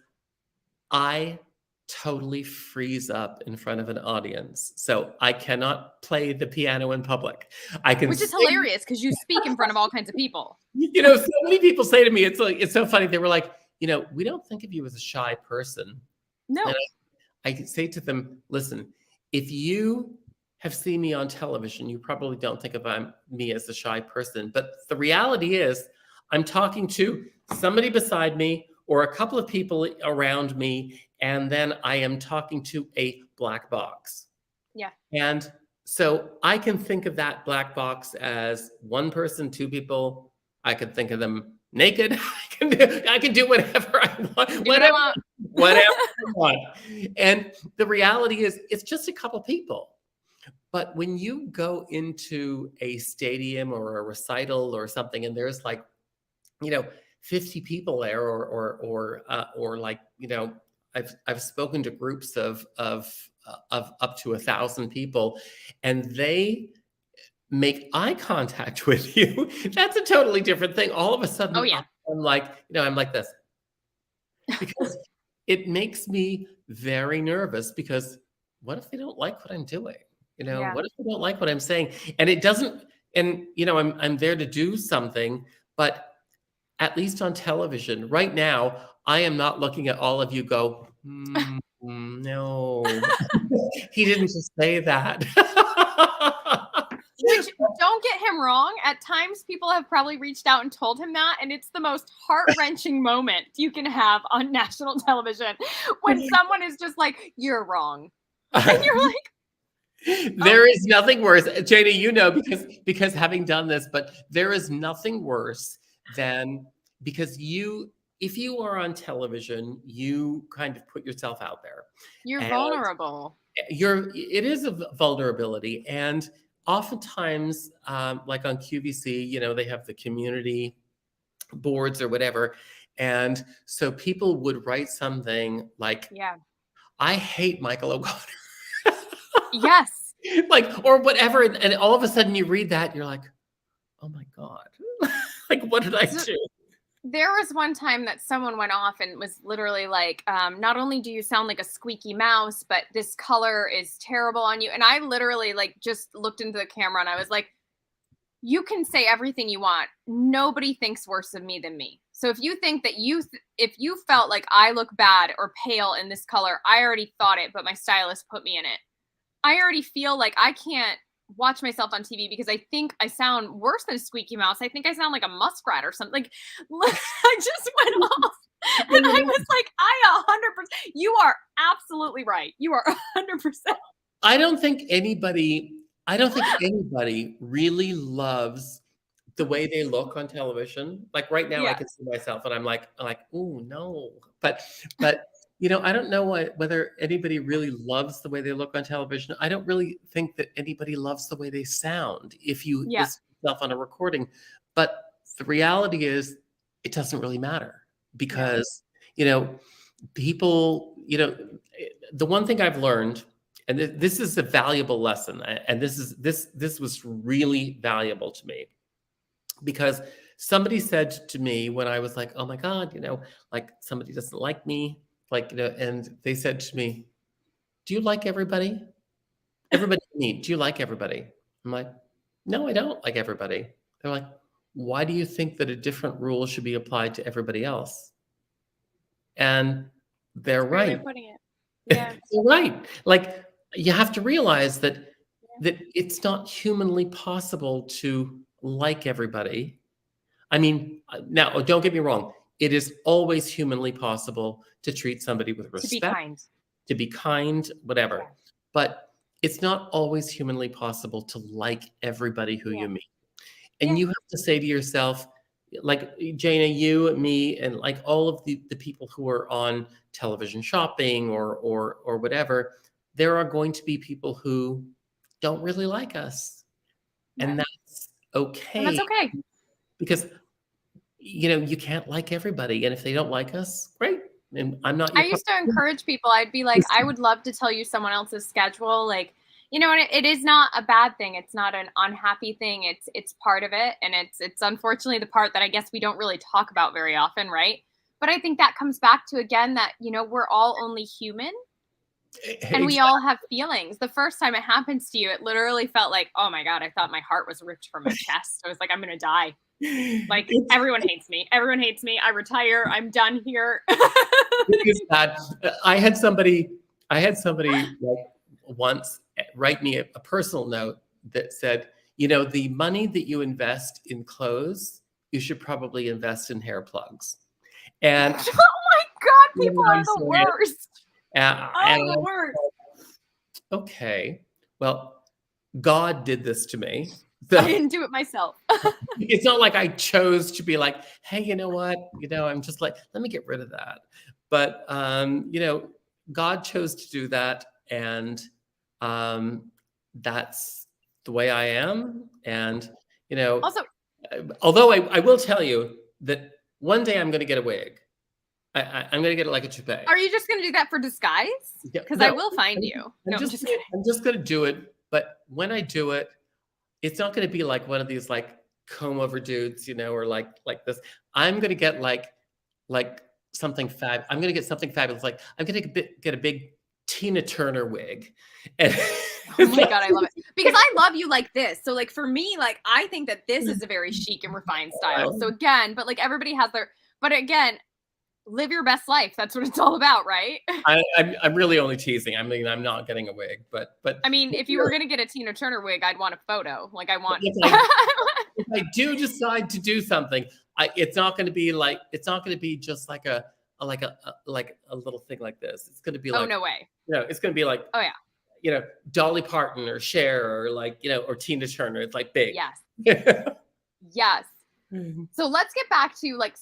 I totally freeze up in front of an audience. So I cannot play the piano in public. I can Which is sing. hilarious because you speak in front of all kinds of people. You know, so many people say to me, it's so funny. They were like, you know, we don't think of you as a shy person. No. And I say to them, listen, if you have seen me on television, you probably don't think of me as a shy person. But the reality is, I'm talking to somebody beside me or a couple of people around me, and then I am talking to a black box. Yeah. And so I can think of that black box as one person, two people. I could think of them naked. I can do whatever I want, whatever I want. And the reality is, it's just a couple people. But when you go into a stadium or a recital or something, and there's like, you know, 50 people there, or like, you know, I've spoken to groups of of up to 1,000 people, and they make eye contact with you, that's a totally different thing. All of a Oh sudden, yeah. I'm like, I'm like this because it makes me very nervous because what if they don't like what I'm doing? Yeah. What if they don't like what I'm saying? And it doesn't, and I'm there to do something, but at least on television right now, I am not looking at all of you go, no, he didn't just say that. Which, don't get him wrong, at times people have probably reached out and told him that, and it's the most heart-wrenching moment you can have on national television when someone is just like, "You're wrong." And you're like, There is nothing worse, Jada, because having done this, but there is nothing worse than because if you are on television, you kind of put yourself out there. you're And vulnerable. it is a vulnerability. And oftentimes, like on QVC, they have the community boards or whatever. And so people would write something like, Yeah. I hate Michael O'Connor. Yes. Like, or whatever. And all of a sudden you read that and you're like, oh my God. Like, what did I So do? there was one time that someone went off and was literally like, not only do you sound like a squeaky mouse, but this color is terrible on you. And I literally like just looked into the camera and I was like, you can say everything you want. Nobody thinks worse of me than me. So if you think that if you felt like I look bad or pale in this color, I already thought it, but my stylist put me in it. I already feel like I can't watch myself on TV because I think I sound worse than a squeaky mouse. I think I sound like a muskrat or something. Like I just went off and I was like, I 100%. You are absolutely right. You are 100%. I don't think anybody really loves the way they look on television. Like right now, I Yeah. can see myself, and I'm like, oh no. But I don't know whether anybody really loves the way they look on television. I don't really think that anybody loves the way they sound if you Yeah. listen to yourself on a recording. But the reality is, it doesn't really matter because people. The one thing I've learned, and this is a valuable lesson, and this was really valuable to me because somebody said to me when I was like, oh my God, like somebody doesn't like me, like, and they said to me, do you like everybody? Everybody you meet, do you like everybody? I'm like, no, I don't like everybody. They're like, why do you think that a different rule should be applied to everybody else? And they're Great way right. of putting it. Yeah. You're right. Like you have to realize that it's not humanly possible to like everybody. I mean, now don't get me wrong. It is always humanly possible to treat somebody with To be respect, kind. to be kind, whatever. Yeah. But it's not always humanly possible to like everybody who Yeah. you meet. And Yeah. you have to say to yourself, like Jana, you, me, and like all of the people who are on television shopping or whatever, there are going to be people who don't really like us. Yeah. And that's And that's okay okay. because you can't like everybody. And if they don't like us, great. And I'm not I your used to encourage people. I'd be like, I would love to tell you someone else's schedule. Like, and it is not a bad thing. It's not an unhappy thing. It's part of it. And it's unfortunately the part that I guess we don't really talk about very often, right? But I think that comes back to again that, we're all only human and we all have feelings. The first time it happens to you, it literally felt like, oh my God, I thought my heart was ripped from my chest. I was like, I'm gonna die. Like everyone hates me. Everyone hates me. I retire. I'm done here. It is that I had somebody like once write me a personal note that said, the money that you invest in clothes, you should probably invest in hair plugs. And oh my God, people are the worst. And the worst. Okay, well, God did this to me. So, I didn't do it myself. It's not like I chose to be like, hey, you know what? I'm just like, let me get rid of that. But God chose to do that, and that's the way I am. And Also, although I will tell you that one day I'm going to get a wig. I'm gonna get it like a toupee. Are you just going to do that for disguise? Yeah, Because I no, will find I'm, you. I'm No, I'm just just gonna, kidding. I'm just gonna do it. But when I do it, it's not gonna be like one of these like comb over dudes, or like this. I'm gonna get like something fab. I'm gonna get something fabulous. Like I'm gonna get a big Tina Turner wig, and Oh my God, I love it. Because I love you like this. So like for me, like I think that this is a very chic and refined style. So again, but like everybody has their, but again, live your best life. That's what it's all about, right? I'm really only teasing. I mean, I'm not getting a wig, but I mean, if you were gonna get a Tina Turner wig, I'd want a photo. Like I want if I do decide to do something, it's not going to be like just like like a little thing like this. It's going to be Oh like no way. it's going to be like Oh yeah. Dolly Parton or Cher or like or Tina Turner. It's like big. Yes. Yeah. Yes. So let's get back to like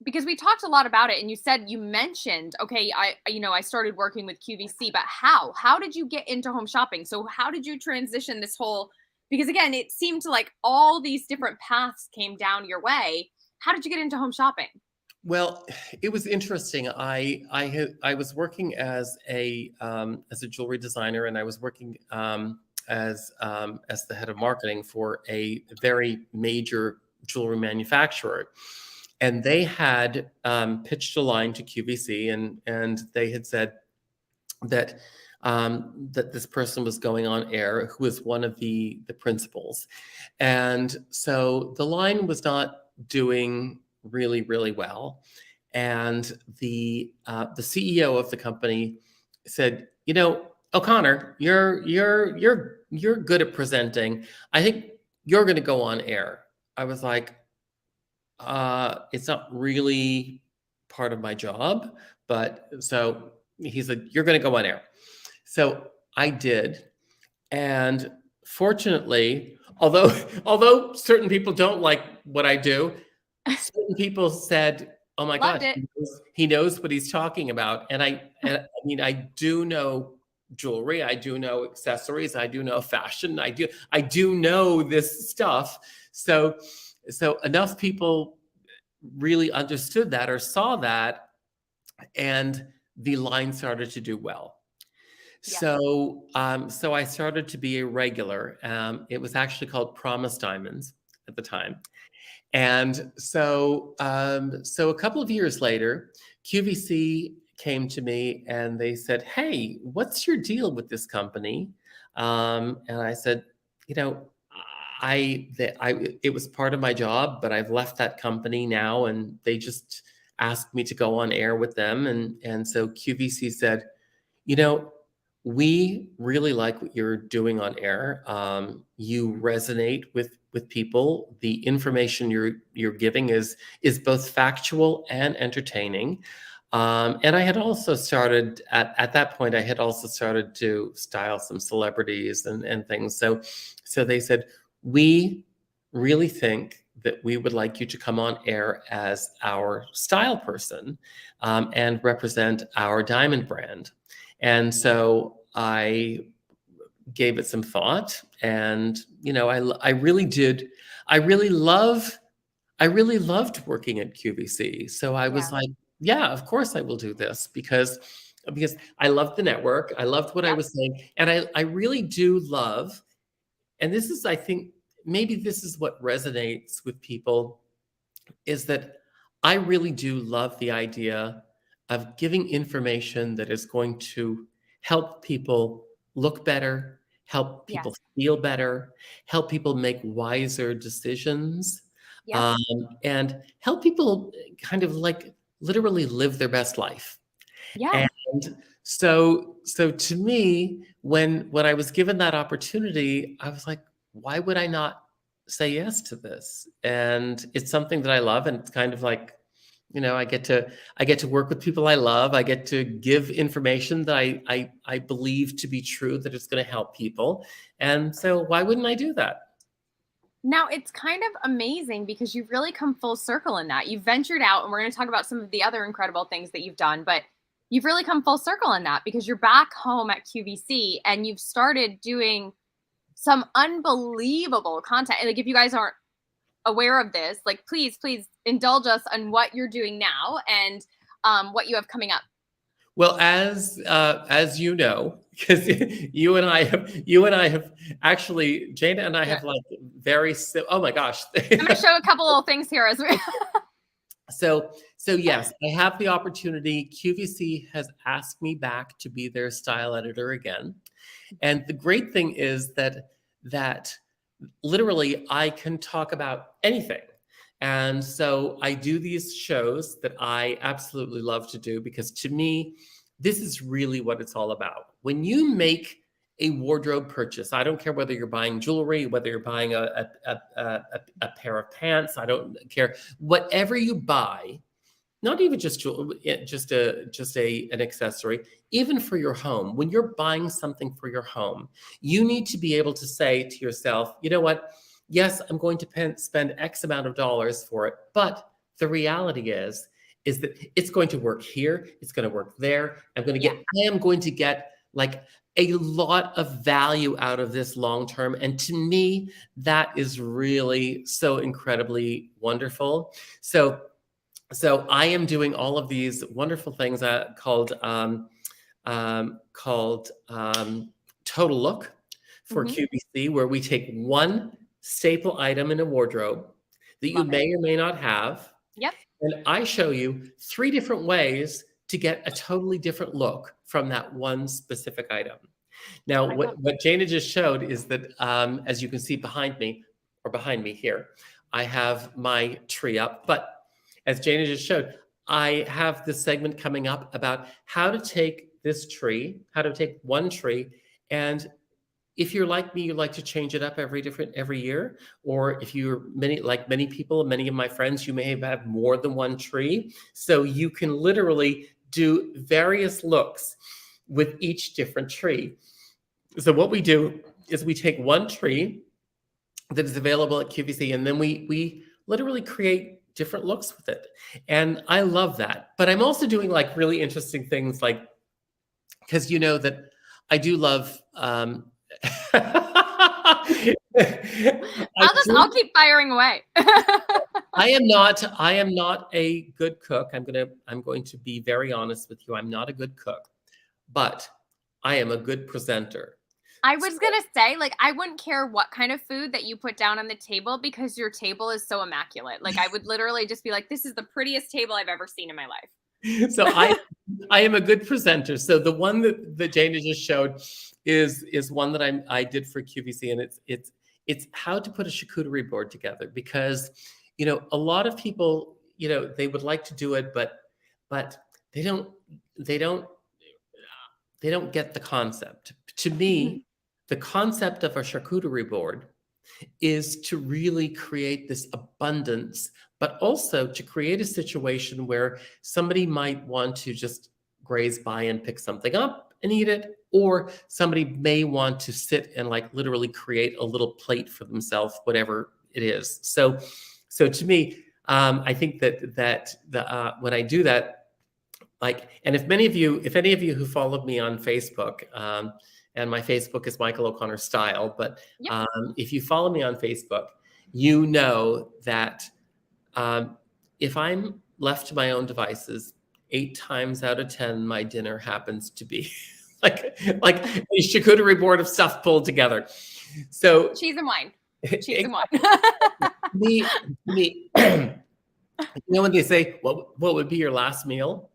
because we talked a lot about it and you mentioned, okay, I started working with QVC, but how did you get into home shopping? So how did you transition this whole, because again, it seemed to like all these different paths came down your way. How did you get into home shopping? Well, it was interesting. I was working as a jewelry designer, and I was working as the head of marketing for a very major jewelry manufacturer, and they had pitched a line to QVC, and they had said that that this person was going on air who was one of the principals, and so the line was not doing really well, and the CEO of the company said, O'Connor, you're good at presenting. I think you're going to go on air. I was like, it's not really part of my job, but so he said, you're going to go on air. So I did. And fortunately, although certain people don't like what I do, certain people said, "Oh my Loved God, it. he knows what he's talking about." And I mean, I do know jewelry, I do know accessories, I do know fashion, I do know this stuff. So enough people really understood that or saw that, and the line started to do well. Yeah. So I started to be a regular. It was actually called Promise Diamonds at the time. And so a couple of years later, QVC came to me and they said, "Hey, what's your deal with this company?" And I said, "You know, it was part of my job, but I've left that company now, and they just asked me to go on air with them." And so QVC said, "You know, we really like what you're doing on air. You resonate with people. The information you're giving is both factual and entertaining." And I had also started at that point. I had also started to style some celebrities and things. So they said, "We really think that we would like you to come on air as our style person and represent our diamond brand." And so I gave it some thought, and I really did. I really love. I really loved working at QVC. So I was Yeah. like, yeah, of course I will do this because I loved the network. I loved what I Yep. was saying, and I really do love. And this is, I think, maybe this is what resonates with people is that I really do love the idea of giving information that is going to help people look better, help people Yes. feel better, help people make wiser decisions, Yep. um, and help people kind of like literally live their best life. Yeah. And so to me, when I was given that opportunity, I was like, why would I not say yes to this? And it's something that I love, and it's kind of like, I get to work with people I love. I get to give information that I believe to be true, that it's going to help people. And so why wouldn't I do that? Now it's kind of amazing because you've really come full circle in that. You've ventured out, and we're going to talk about some of the other incredible things that you've done, but you've really come full circle in that because you're back home at QVC and you've started doing some unbelievable content. And like, if you guys aren't aware of this, like, please indulge us on what you're doing now. And what you have coming up. Well, as you know, because you and I have actually, Jana and I have like oh my gosh. I'm going to show a couple little things here as we. So yes, I have the opportunity. QVC has asked me back to be their style editor again. And the great thing is that literally I can talk about anything. And so I do these shows that I absolutely love to do, because to me, this is really what it's all about. When you make a wardrobe purchase, I don't care whether you're buying jewelry, whether you're buying a pair of pants, I don't care. Whatever you buy, not even just jewelry, an accessory, even for your home. When you're buying something for your home, you need to be able to say to yourself, you know what? Yes, I'm going to spend X amount of dollars for it, but the reality is that it's going to work here, it's going to work there. I am going to get like a lot of value out of this long term. And to me, that is really so incredibly wonderful. So I am doing all of these wonderful things called Total Look for QVC, where we take one staple item in a wardrobe that you may or may not have. Yep. And I show you 3 different ways to get a totally different look from that one specific item. Now, what Jana just showed is that, as you can see behind me here, I have my tree up. But as Jana just showed, I have this segment coming up about how to take one tree, and if you're like me, you like to change it up every year, or if you're many people, many of my friends, you may have more than one tree. So you can literally do various looks with each different tree. So what we do is we take one tree that is available at QVC, and then we literally create different looks with it. And I love that. But I'm also doing like really interesting things, like, because you know that I do love I'll keep firing away. I am not a good cook. I'm going to be very honest with you. I'm not a good cook, but I am a good presenter. I was going to say, like, I wouldn't care what kind of food that you put down on the table, because your table is so immaculate. Like, I would literally just be like, this is the prettiest table I've ever seen in my life. So I am a good presenter. So the one that Jana just showed is one that I did for QVC, and it's how to put a charcuterie board together, because a lot of people they would like to do it, but they don't get the concept. To me, the concept of a charcuterie board is to really create this abundance, but also to create a situation where somebody might want to just graze by and pick something up and eat it, or somebody may want to sit and like literally create a little plate for themselves, whatever it is. So to me, I think that when I do that, like, and if any of you who followed me on Facebook, and my Facebook is Michael O'Connor Style, but if you follow me on Facebook, you know that if I'm left to my own devices, 8 times out of 10, my dinner happens to be like a charcuterie board of stuff pulled together. So cheese and wine. Cheese and wine. me. When they say, what would be your last meal?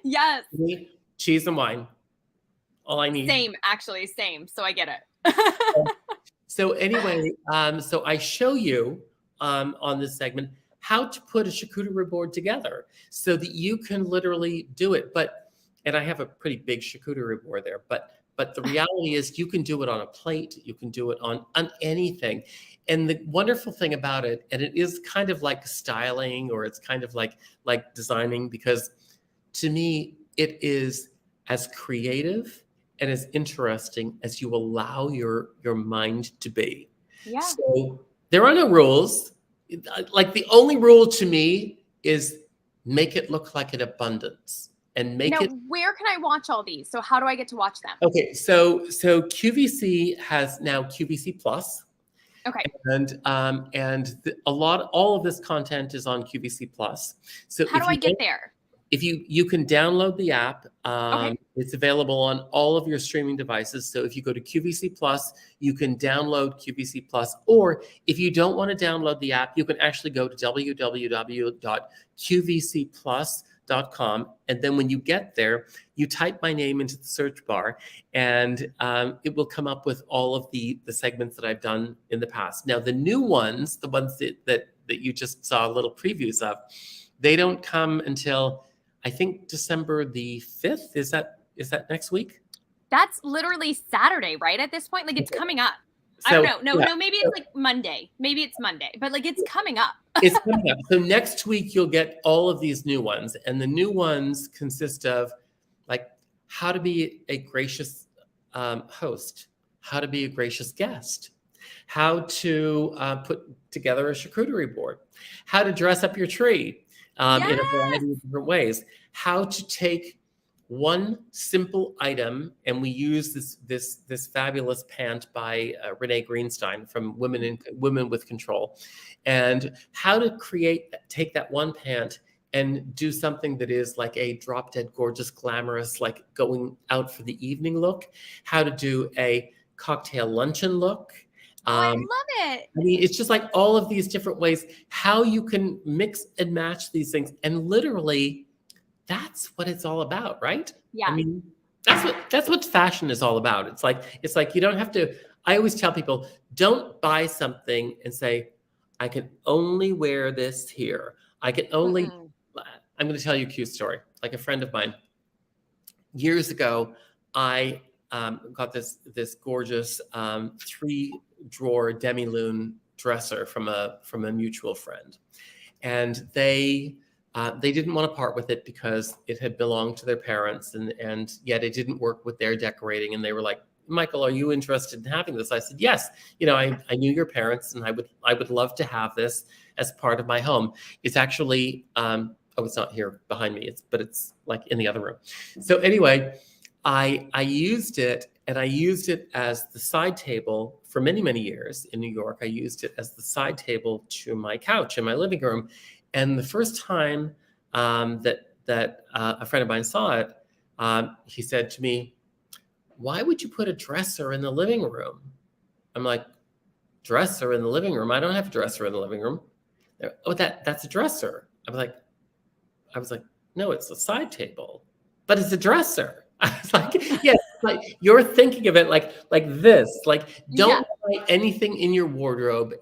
Yes. Me, cheese and wine. All I need. Same. So I get it. So anyway, so I show you on this segment how to put a charcuterie board together so that you can literally do it. And I have a pretty big charcuterie board there, but the reality is you can do it on a plate, you can do it on anything. And the wonderful thing about it, and it is kind of like styling, or it's kind of like designing, because to me, it is as creative and as interesting as you allow your mind to be. Yeah. So there are no rules. Like, the only rule to me is make it look like an abundance, and make it. Where can I watch all these? So how do I get to watch them? Okay, so QVC has now QVC Plus. Okay. And all of this content is on QVC Plus. So how do I get there? if you can download the app. Okay. It's available on all of your streaming devices. So if you go to QVC Plus, you can download QVC Plus. Or if you don't want to download the app, you can actually go to www.qvcplus.com. And then when you get there, you type my name into the search bar, and it will come up with all of the segments that I've done in the past. Now, the new ones, the ones that you just saw little previews of, they don't come until, I think, December the 5th. Is that next week? That's literally Saturday, right? At this point, like it's coming up. So, I don't know. No, yeah. no, maybe it's like Monday. Maybe it's Monday, but like it's coming up. It's coming up. So next week you'll get all of these new ones, and the new ones consist of like how to be a gracious host, how to be a gracious guest, how to put together a charcuterie board, how to dress up your tree in a variety of different ways, how to take one simple item, and we use this fabulous pant by Renee Greenstein from Women with Control, and how to take that one pant and do something that is like a drop dead gorgeous, glamorous, like going out for the evening look, how to do a cocktail luncheon look. I love it. I mean, it's just like all of these different ways how you can mix and match these things, and literally that's what it's all about, right? Yeah. I mean, that's what fashion is all about. It's like you don't have to. I always tell people, don't buy something and say, I can only wear this here. I can only. I'm going to tell you a cute story. Like a friend of mine, years ago, I got this gorgeous 3-drawer demi-lune dresser from a mutual friend, and they didn't want to part with it because it had belonged to their parents, and yet it didn't work with their decorating. And they were like, Michael, are you interested in having this? I said, yes. I knew your parents, and I would love to have this as part of my home. It's actually, it's not here behind me. It's like in the other room. So anyway, I used it, and I used it as the side table for many, many years in New York. I used it as the side table to my couch in my living room. And the first time that a friend of mine saw it, he said to me, why would you put a dresser in the living room? I'm like, dresser in the living room? I don't have a dresser in the living room. Oh, that's a dresser. I was like, no, it's a side table, but it's a dresser. I was like, yes, like you're thinking of it like this. Like, don't buy anything in your wardrobe,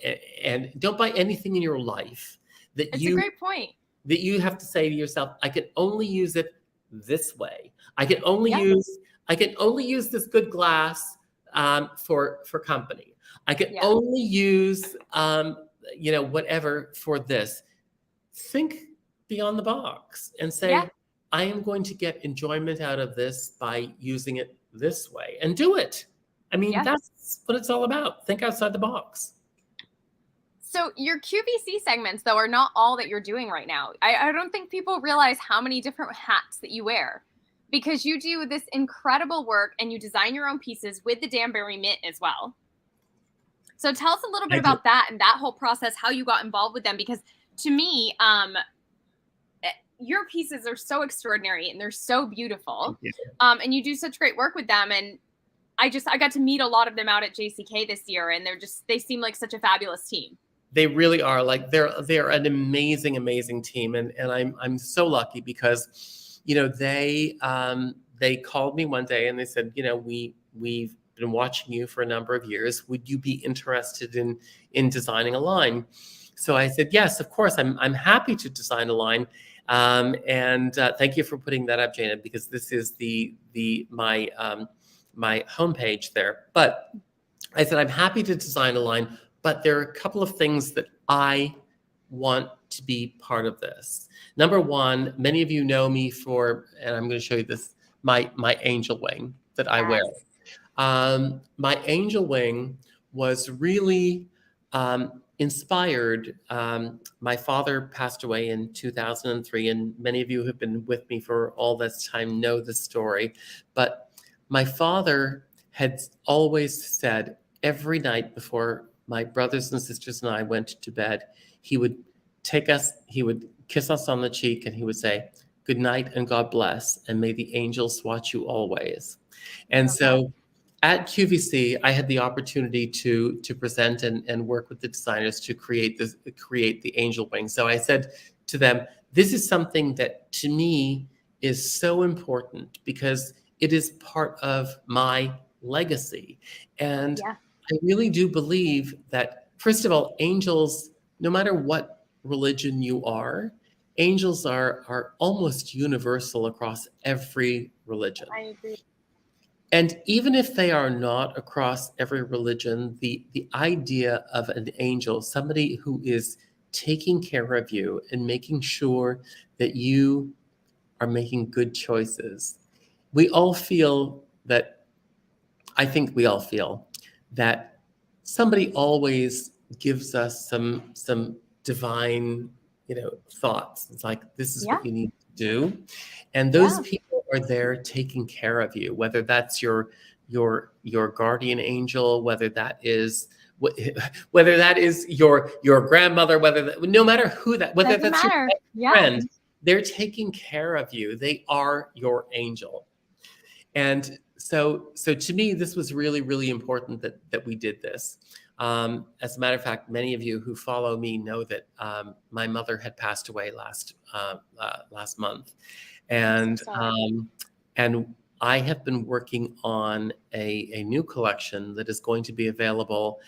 and don't buy anything in your life It's a great point. that you have to say to yourself, I can only use it this way. I can only use this good glass for company. I can only use whatever for this. Think beyond the box and say, I am going to get enjoyment out of this by using it this way, and do it. I mean, that's what it's all about. Think outside the box. So your QVC segments, though, are not all that you're doing right now. I don't think people realize how many different hats that you wear, because you do this incredible work and you design your own pieces with the Danbury Mint as well. So tell us a little bit about that and that whole process, how you got involved with them, because to me, your pieces are so extraordinary and they're so beautiful. And you do such great work with them. And I got to meet a lot of them out at JCK this year, and they seem like such a fabulous team. They really are. Like they're an amazing team, and I'm so lucky because they called me one day and they said, we've been watching you for a number of years. Would you be interested in designing a line? So I said, yes, of course. I'm happy to design a line. And thank you for putting that up, Jana, because this is my homepage there. But I said, I'm happy to design a line, but there are a couple of things that I want to be part of this. Number one, many of you know me for, and I'm going to show you this, my angel wing that I wear. My angel wing was really inspired. My father passed away in 2003, and many of you who have been with me for all this time know the story. But my father had always said every night before my brothers and sisters and I went to bed, he would kiss us on the cheek, and he would say, good night and God bless, and may the angels watch you always. And Love so at QVC, I had the opportunity to present and work with the designers to create the angel wing. So I said to them, this is something that to me is so important because it is part of my legacy. And Yeah. I really do believe that, first of all, angels, no matter what religion you are, angels are almost universal across every religion. I agree. And even if they are not across every religion, the idea of an angel, somebody who is taking care of you and making sure that you are making good choices. We all feel that, I think we all feel that somebody always gives us some divine, thoughts. It's like, this is Yeah. what you need to do. And those Yeah. people are there taking care of you, whether that's your guardian angel, whether that is your grandmother, no matter who that, whether Doesn't that's your matter. best Yeah. friend, they're taking care of you. They are your angel. And so to me, this was really, really important that we did this. As a matter of fact, many of you who follow me know that my mother had passed away last month, and So sorry. and I have been working on a new collection that is going to be available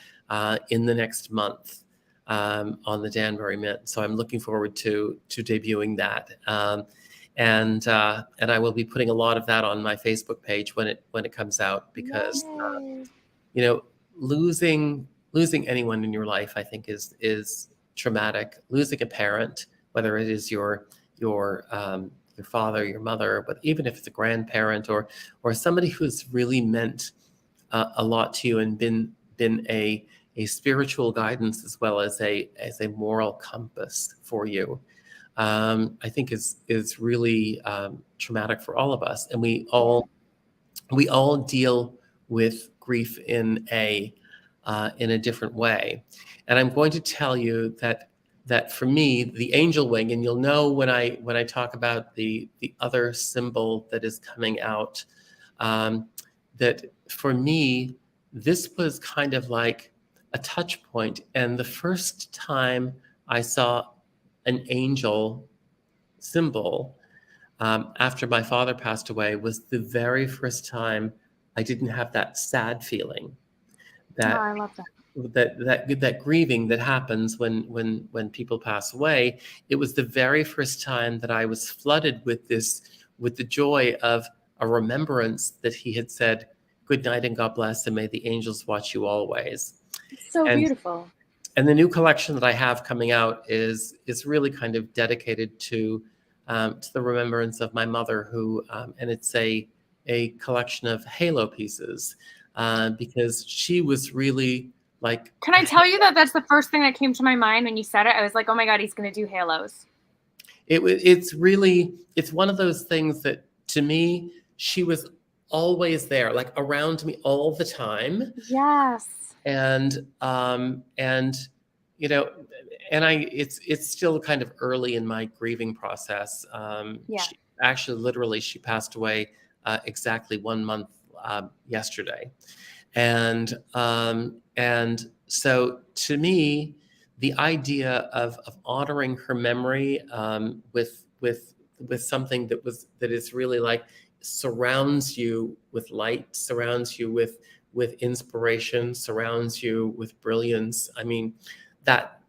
in the next month on the Danbury Mint. So I'm looking forward to debuting that. And I will be putting a lot of that on my Facebook page when it comes out, because Yay. losing anyone in your life, I think, is traumatic. Losing a parent, whether it is your father, your mother, but even if it's a grandparent or somebody who's really meant a lot to you and been a spiritual guidance as well as a moral compass for you, I think is really traumatic for all of us, and we all deal with grief in a different way. And I'm going to tell you that for me, the angel wing, and you'll know when I talk about the other symbol that is coming out, that for me, this was kind of like a touch point. And the first time I saw an angel symbol after my father passed away was the very first time I didn't have that sad feeling, Oh, that I love that. that grieving that happens when people pass away. It was the very first time that I was flooded with the joy of a remembrance that he had said, "Good night and God bless, and may the angels watch you always." It's so And beautiful. the new collection that I have coming out is really kind of dedicated to the remembrance of my mother, who and it's a collection of halo pieces because she was really like. Can I tell you that that's the first thing that came to my mind when you said it? I was like, oh my God, he's going to do halos. It's one of those things that, to me, she was always there, like around me all the time. Yes. And you know, and it's still kind of early in my grieving process. Yeah. She passed away exactly 1 month yesterday, and so to me, the idea of honoring her memory with something that is really like surrounds you with light, surrounds you with inspiration, surrounds you with brilliance. I mean, that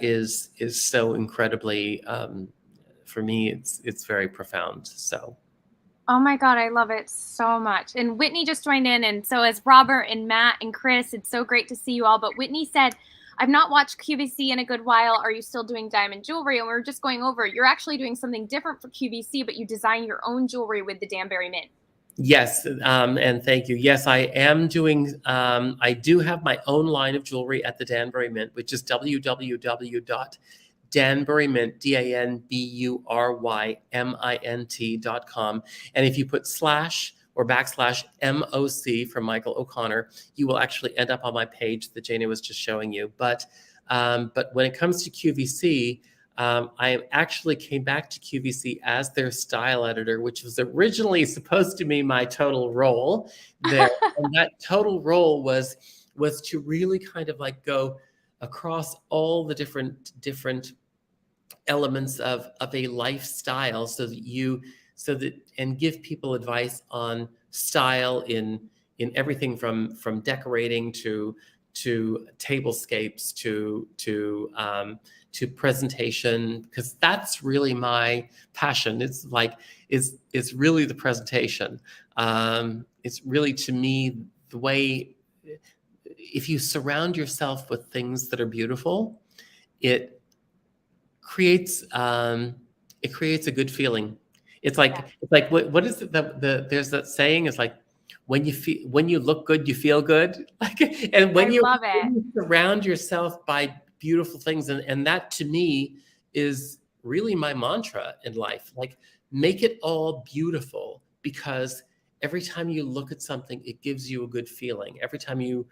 is so incredibly, for me, it's very profound. So. Oh my God, I love it so much. And Whitney just joined in. And so as Robert and Matt and Chris, it's so great to see you all. But Whitney said, I've not watched QVC in a good while. Are you still doing diamond jewelry? And we were just going over, you're actually doing something different for QVC, but you design your own jewelry with the Danbury Mint. Yes, and thank you. Yes, I am doing, I do have my own line of jewelry at the Danbury Mint, which is www.danburymint, DANBURYMINT.com. And if you put / or /MOC from Michael O'Connor, you will actually end up on my page that Jana was just showing you. But when it comes to QVC, I actually came back to QVC as their style editor, which was originally supposed to be my total role there. And that total role was to really kind of like go across all the different elements of a lifestyle, so that and give people advice on style in everything from decorating to tablescapes to presentation, because that's really my passion. It's like it's really the presentation. It's really, to me, the way, if you surround yourself with things that are beautiful, it creates a good feeling. It's like what is it, there's that saying, is like, when you look good, you feel good. Like, and when love it. when you surround yourself by beautiful things, and that to me is really my mantra in life. Like, make it all beautiful, because every time you look at something, it gives you a good feeling. Every time you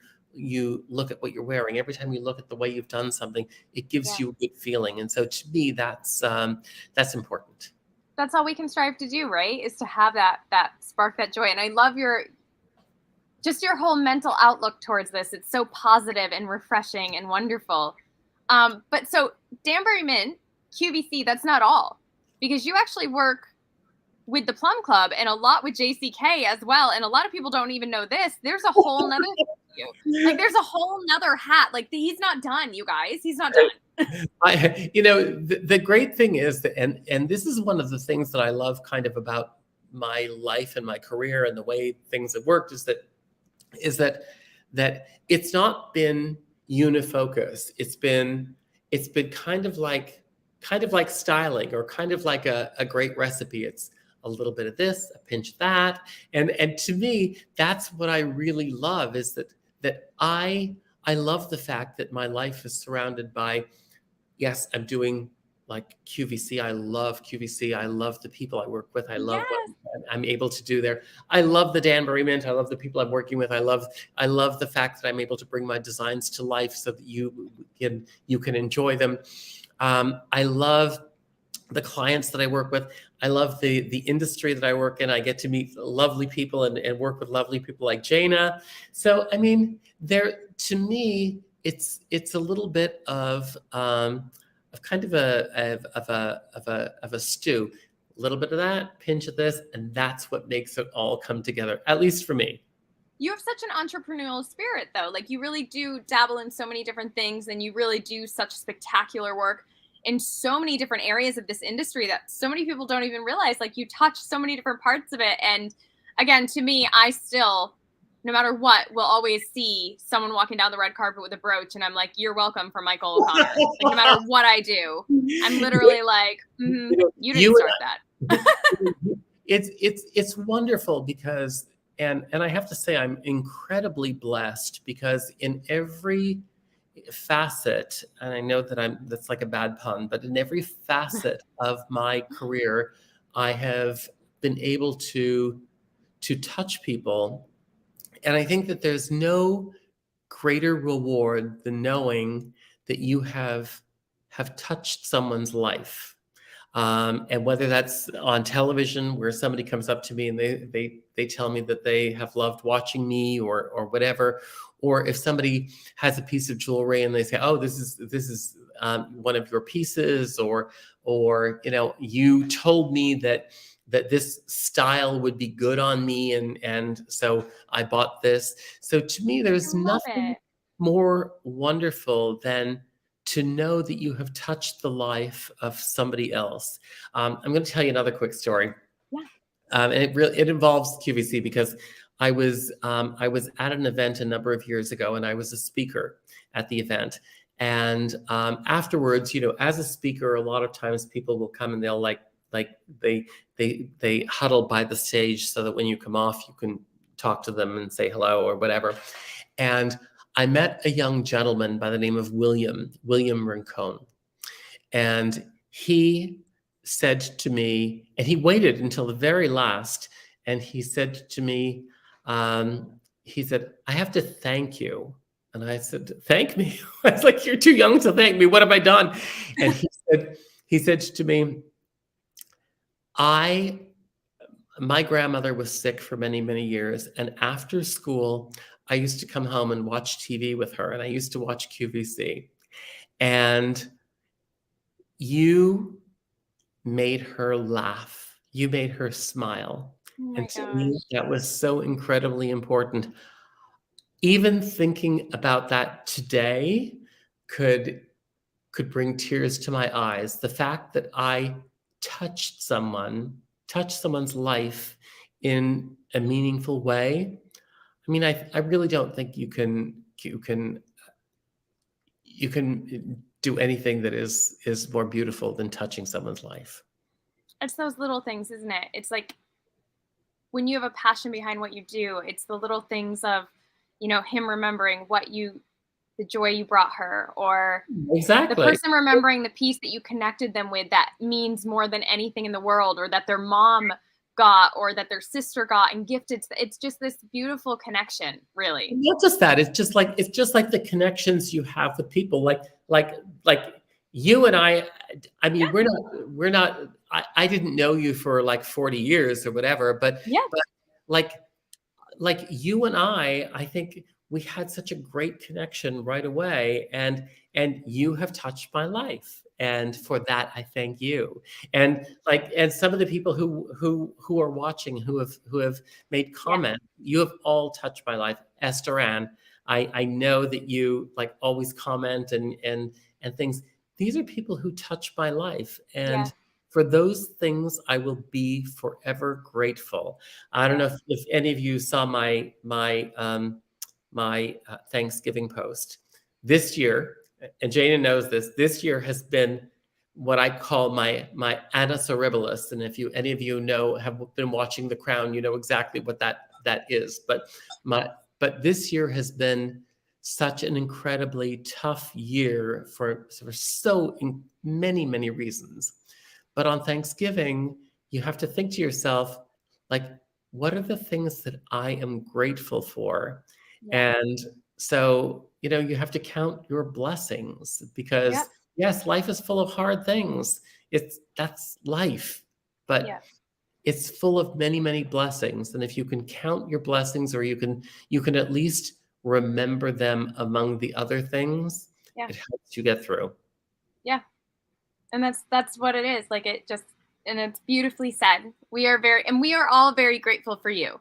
look at what you're wearing, every time you look at the way you've done something, it gives you a good feeling. And so to me, that's important. That's all we can strive to do, right? Is to have that spark, that joy. And I love your whole mental outlook towards this. It's so positive and refreshing and wonderful. But so Danbury Mint, QVC, that's not all, because you actually work with the Plum Club and a lot with JCK as well. And a lot of people don't even know this. There's a whole nother like, there's a whole nother hat. Like, he's not done, you guys. He's not done. The great thing is that, and this is one of the things that I love kind of about my life and my career and the way things have worked, is that it's not been unifocus. It's been kind of like styling, or kind of like a great recipe. It's a little bit of this, a pinch of that. And to me, that's what I really love, is that I love the fact that my life is surrounded by, yes, I'm doing like QVC. I love QVC. I love the people I work with. I love what I'm able to do there. I love the Danbury Mint. I love the people I'm working with. I love the fact that I'm able to bring my designs to life so that you can enjoy them. I love the clients that I work with. I love the industry that I work in. I get to meet lovely people and work with lovely people like Jaina. So, I mean, to me, it's a little bit of kind of a stew. A little bit of that, pinch of this, and that's what makes it all come together, at least for me. You have such an entrepreneurial spirit, though. Like, you really do dabble in so many different things, and you really do such spectacular work in so many different areas of this industry that so many people don't even realize. Like, you touch so many different parts of it. And again, to me, I still, no matter what, will always see someone walking down the red carpet with a brooch, and I'm like, "You're welcome" from Michael O'Connor. Like, no matter what I do, I'm literally like, you didn't start that. It's wonderful, because and I have to say, I'm incredibly blessed, because in every facet, and I know that's like a bad pun, but in every facet of my career, I have been able to touch people. And I think that there's no greater reward than knowing that you have touched someone's life. And whether that's on television, where somebody comes up to me and they tell me that they have loved watching me, or whatever, or if somebody has a piece of jewelry and they say, "Oh, this is one of your pieces," or you told me that this style would be good on me, and so I bought this. So to me, there's nothing more wonderful than to know that you have touched the life of somebody else. I'm going to tell you another quick story. Yeah. And it involves QVC, because I was at an event a number of years ago, and I was a speaker at the event. And afterwards, as a speaker, a lot of times people will come and they'll they huddle by the stage so that when you come off, you can talk to them and say hello or whatever. And I met a young gentleman by the name of William Rincon. And he said to me, and he waited until the very last, and he said to me, he said, "I have to thank you." And I said, "Thank me?" I was like, "You're too young to thank me. What have I done?" And He said to me, I my grandmother was sick for many, many years. And after school, I used to come home and watch TV with her. And I used to watch QVC. And you made her laugh. You made her smile. Oh my And to me, gosh. that was so incredibly important. Even thinking about that today could bring tears to my eyes. The fact that I touched someone's life in a meaningful way. I mean, I really don't think you can do anything that is more beautiful than touching someone's life. It's those little things, isn't it? It's like when you have a passion behind what you do, it's the little things of, him remembering the joy you brought her, or the Exactly. person remembering the piece that you connected them with that means more than anything in the world, or that their mom got, or that their sister got and gifted. It's just this beautiful connection, really. Not just that, it's just like the connections you have with people, like you and I mean, Yeah. we're not I didn't know you for like 40 years or whatever, but Yeah. but like you and I think we had such a great connection right away, and you have touched my life, and for that I thank you. And some of the people who are watching, who have made Yeah. comment, you have all touched my life. Esther Ann, I know that you like always comment and things. These are people who touch my life, Yeah. and for those things I will be forever grateful. I don't know Yeah. if any of you saw my Thanksgiving post this year, and Jana knows this. This year has been what I call my annus horribilis, and if any of you have been watching The Crown, you know exactly what that is. But this year has been such an incredibly tough year for many reasons. But on Thanksgiving, you have to think to yourself, like, what are the things that I am grateful for? Yeah. And so, you have to count your blessings, Yeah. because yes, life is full of hard things. That's life, but Yeah. it's full of many blessings. And if you can count your blessings, or you can at least remember them among the other things, Yeah. it helps you get through. Yeah. And that's what it is. Like, and it's beautifully said. We are all very grateful for you.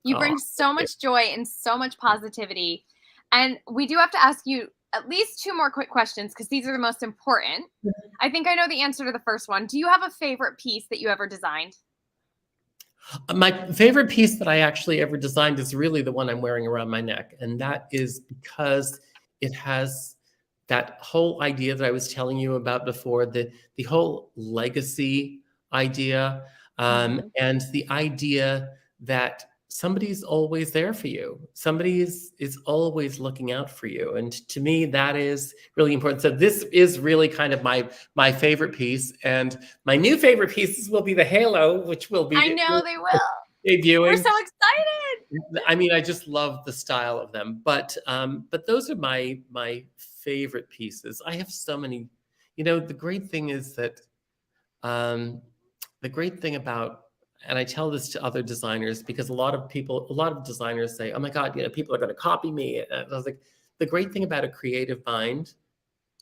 You Oh, bring so much joy and so much positivity. And we do have to ask you at least two more quick questions, because these are the most important. I think I know the answer to the first one. Do you have a favorite piece that you ever designed? my favorite piece that I actually ever designed is really the one I'm wearing around my neck. And that is because it has that whole idea that I was telling you about before, the whole legacy idea, Mhm. and the idea that somebody's always there for you. Somebody is always looking out for you. And to me, that is really important. So this is really kind of my favorite piece. And my new favorite pieces will be the halo, which will I be know they will. We're debuting. so excited. I mean, I just love the style of them, but those are my favorite pieces. I have so many. The great thing is that um, the great thing about, and I tell this to other designers, because a lot of designers say, "Oh my God, people are going to copy me." And I was like, the great thing about a creative mind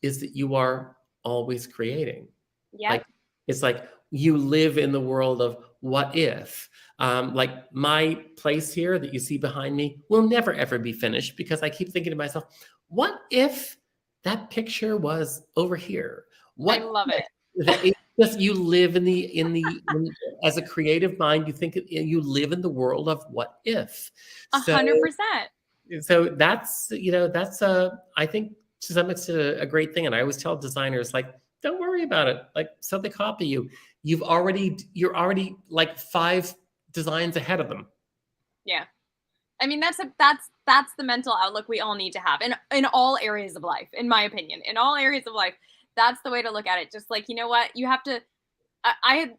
is that you are always creating. Yep. Like, it's like you live in the world of what if. Like, my place here that you see behind me will never ever be finished, because I keep thinking to myself, what if that picture was over here? I What love if it. that it just you live as a creative mind, you think you live in the world of what if. So 100%. that's I think to some extent a great thing. And I always tell designers, like, don't worry about it. Like, so they copy you. You're already like 5 designs ahead of them. Yeah. I mean, that's the mental outlook we all need to have in all areas of life, in my opinion. In all areas of life, that's the way to look at it. Just like, you know what? You have to I had,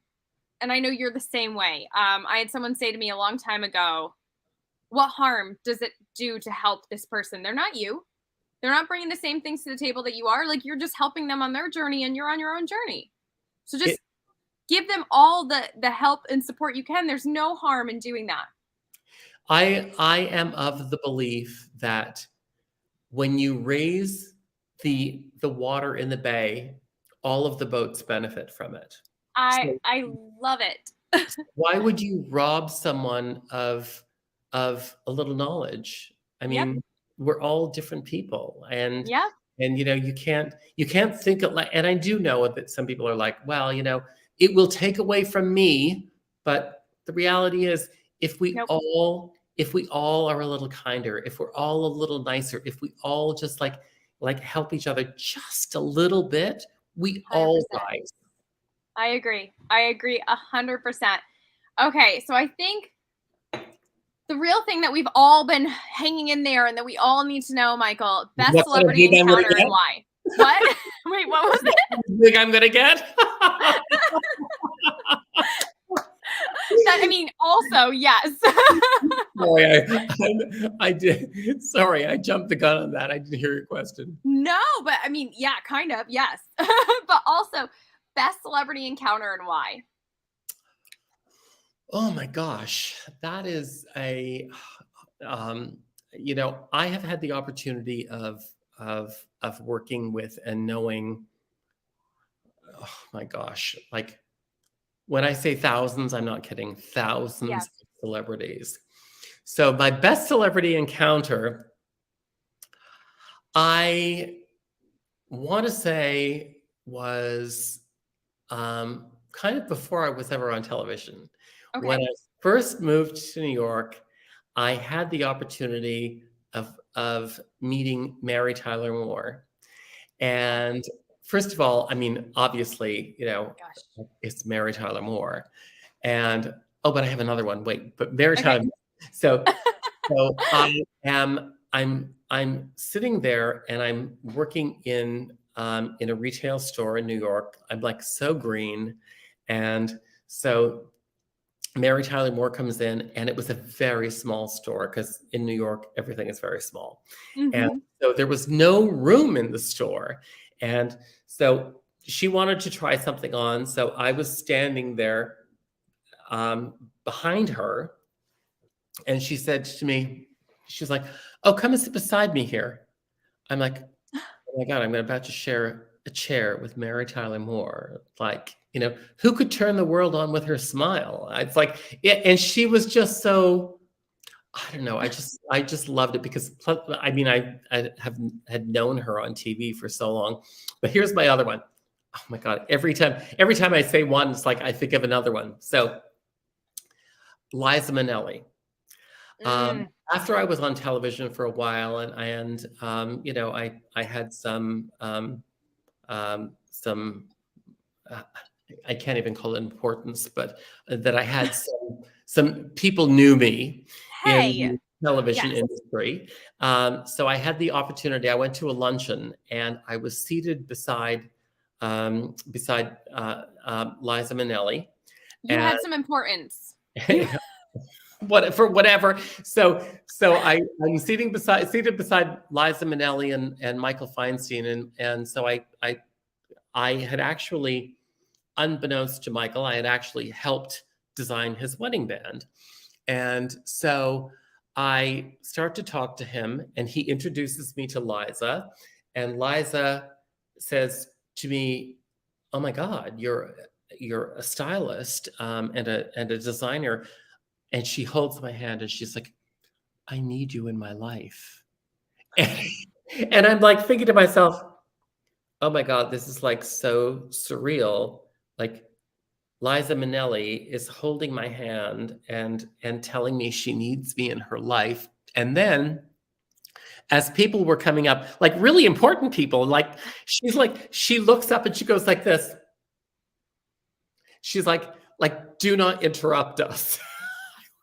and I know you're the same way. I had someone say to me a long time ago, "What harm does it do to help this person? They're not you. They're not bringing the same things to the table that you are. Like, you're just helping them on their journey, and you're on your own journey." So just give them all the help and support you can. There's no harm in doing that. I am of the belief that when you raise the water in the bay, all of the boats benefit from it. So I love it. why would you rob someone of a little knowledge? I Yep. mean, we're all different people, Yep. and you can't think of like. And I do know that some people are like, well, it will take away from me. But the reality is, if we Nope. all if we all are a little kinder, if we're all a little nicer, if we all just like help each other just a little bit, we all 100%. rise. I agree. I agree 100%. Okay, so I think the real thing that we've all been hanging in there and that we all need to know, Michael, best What kind of celebrity gig I'm gonna encounter and get? why. What? Wait, what was it? Gig I'm gonna get? That, I mean, also, yes. Sorry, I did. Sorry, I jumped the gun on that. I didn't hear your question. No, but I mean, yeah, kind of, yes. But also, best celebrity encounter and why. Oh my gosh, that is I have had the opportunity of working with and knowing, oh my gosh, like when I say thousands, I'm not kidding, thousands Yes. of celebrities. So my best celebrity encounter, I want to say was kind of before I was ever on television. When Okay. I first moved to New York, I had the opportunity of meeting Mary Tyler Moore. And first of all, I mean, obviously, Gosh. it's Mary Tyler Moore. And oh, but I have another one. Wait, but Mary Okay. Tyler Moore. So I'm sitting there and I'm working in a retail store in New York. I'm like so green. And so Mary Tyler Moore comes in, and it was a very small store because in New York, everything is very small. And Mm-hmm. so there was no room in the store. And so she wanted to try something on. So I was standing there behind her. And she said to me, she was like, oh, come and sit beside me here. I'm like, oh my God, I'm about to share a chair with Mary Tyler Moore. Like, who could turn the world on with her smile? It's like, yeah, and she was just so, I don't know. I just loved it because I mean, I had known her on TV for so long. But here's my other one. Oh my God. Every time I say one, it's like I think of another one. So Liza Minnelli. Mm. After I was on television for a while, and I had some I can't even call it importance, but that I had some people knew me in Hey. the television Yes. industry. So I had the opportunity. I went to a luncheon and I was seated beside Liza Minnelli, You and had some importance. You for whatever. So I'm seated beside Liza Minnelli and Michael Feinstein, and so I had actually, unbeknownst to Michael, I had actually helped design his wedding band. And so I start to talk to him, and he introduces me to Liza. And Liza says to me, oh my God, you're a stylist and a designer. And she holds my hand and she's like, I need you in my life. And I'm like thinking to myself, oh my God, this is like so surreal. Like Liza Minnelli is holding my hand and telling me she needs me in her life. And then as people were coming up, like really important people, like she looks up and she goes like this. She's like, do not interrupt us.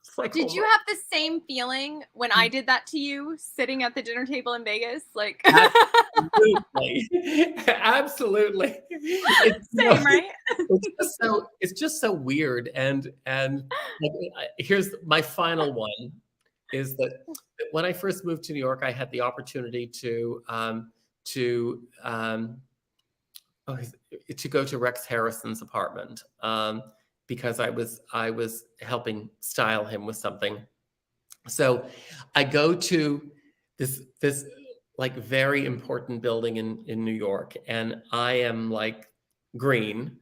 It's like, Did oh you my have the same feeling when I did that to you sitting at the dinner table in Vegas? Like Absolutely. Absolutely. same, right? It's just so weird. And like, here's my final one is that when I first moved to New York, I had the opportunity to to go to Rex Harrison's apartment, because I was helping style him with something. So I go to this like very important building in New York, and I am like green.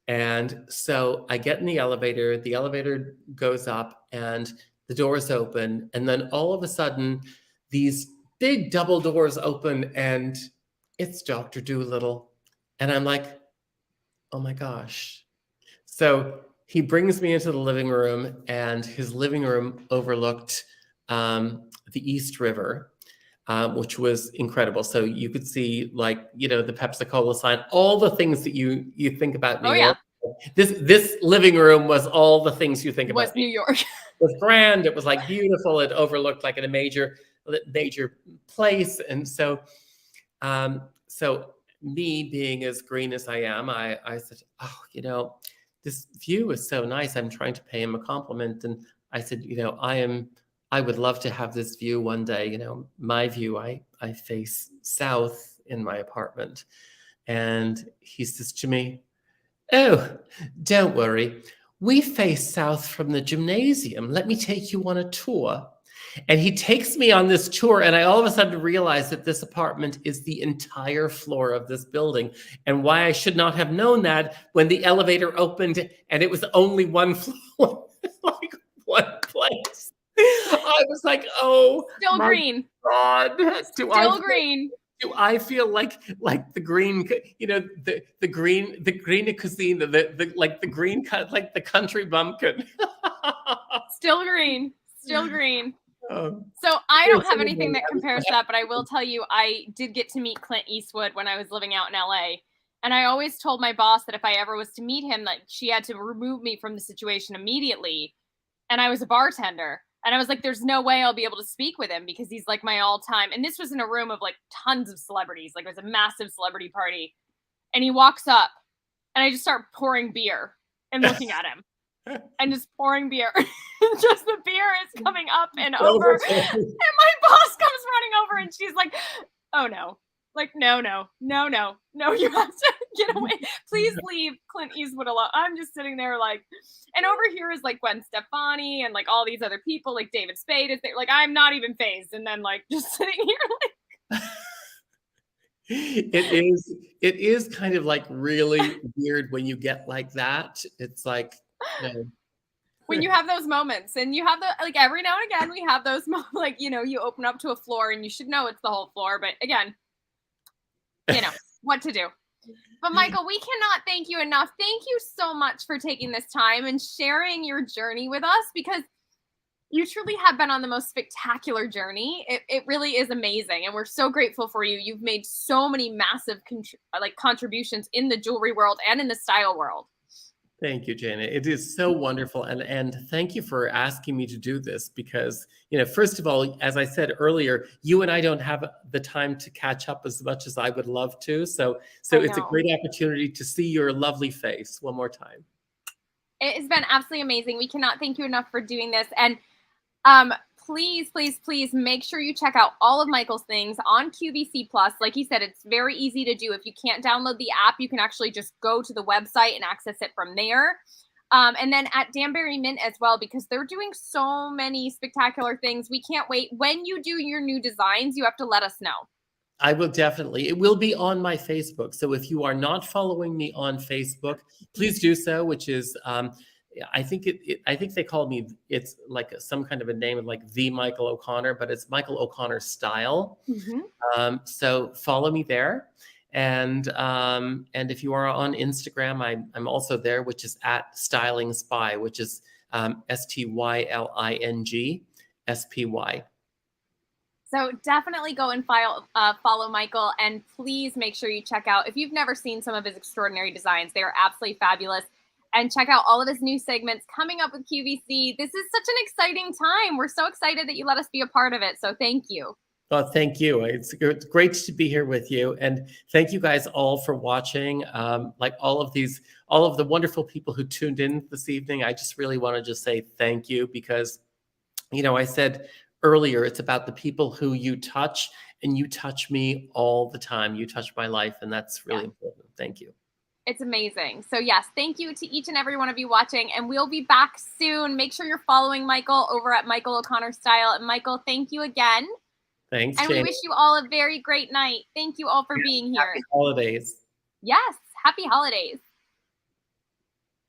And so I get in the elevator goes up, and the doors open, and then all of a sudden these big double doors open, and it's Dr. Dolittle. And I'm like, oh my gosh. So he brings me into the living room, and his living room overlooked the East River, which was incredible. So you could see, like, you know, the Pepsi Cola sign, all the things that you think about New Oh, York. This living room was all the things you think about. Was New York. It was grand. It was like beautiful. It overlooked like in a major place. And so, so me being as green as I am, I said, oh, you know, this view is so nice. I'm trying to pay him a compliment. And I said, you know, I would love to have this view one day. You know, my view, I face south in my apartment. And he says to me, oh, don't worry. We face south from the gymnasium. Let me take you on a tour. And he takes me on this tour, and I all of a sudden realize that this apartment is the entire floor of this building, and why I should not have known that when the elevator opened and it was only one floor, like one place. I was like, oh, Still my green. God. Still green. Do I feel like the green, you know, the green cuisine, the green cut, like the country bumpkin. Still green. Still green. Um, So I don't have anything that compares to that, but I will tell you, I did get to meet Clint Eastwood when I was living out in LA. And I always told my boss that if I ever was to meet him, that she had to remove me from the situation immediately. And I was a bartender. And I was like, there's no way I'll be able to speak with him because he's like my all-time. And this was in a room of like tons of celebrities. Like it was a massive celebrity party. And he walks up, and I just start pouring beer and looking at him. And just pouring beer. Just the beer is coming up and over. And my boss comes running over, and she's like, oh no. Like, no, you have to get away. Please leave Clint Eastwood alone. I'm just sitting there like, and over here is like Gwen Stefani and like all these other people, like David Spade is there. Like, I'm not even phased. And then like just sitting here like. It is kind of like really weird when you get like that. It's like, you know. When you have those moments, and you have the, like every now and again, we have those moments, like, you know, you open up to a floor and you should know it's the whole floor. But again, you know what to do. But Michael, we cannot thank you enough. Thank you so much for taking this time and sharing your journey with us, because you truly have been on the most spectacular journey. It really is amazing. And we're so grateful for you. You've made so many massive contributions in the jewelry world and in the style world. Thank you, Jana. It is so wonderful. And thank you for asking me to do this because, you know, first of all, as I said earlier, you and I don't have the time to catch up as much as I would love to. So it's a great opportunity to see your lovely face one more time. It has been absolutely amazing. We cannot thank you enough for doing this. And please make sure you check out all of Michael's things on QVC Plus. Like he said, it's very easy to do. If you can't download the app, you can actually just go to the website and access it from there. And then at Danbury Mint as well, because they're doing so many spectacular things. We can't wait. When you do your new designs, you have to let us know. I will definitely. It will be on my Facebook. So if you are not following me on Facebook, please do so, which is I think I think they call me, it's like some kind of a name of like the Michael O'Connor, but it's Michael O'Connor Style. Mm-hmm. So follow me there. And if you are on Instagram, I'm also there, which is at Styling Spy, which is STYLING SPY. So definitely go and follow Michael, and please make sure you check out, if you've never seen some of his extraordinary designs, they are absolutely fabulous. And check out all of his new segments coming up with QVC. This is such an exciting time. We're so excited that you let us be a part of it. So thank you. Oh, thank you. It's great to be here with you. And thank you guys all for watching. Like all of the wonderful people who tuned in this evening. I just really want to just say thank you because, you know, I said earlier, it's about the people who you touch, and you touch me all the time. You touch my life, and that's really important. thank you. It's amazing. So yes, thank you to each and every one of you watching, and we'll be back soon. Make sure you're following Michael over at Michael O'Connor Style. And Michael, thank you again. Thanks, and Jamie. we wish you all a very great night. Thank you all for being here. Happy holidays. Yes, happy holidays.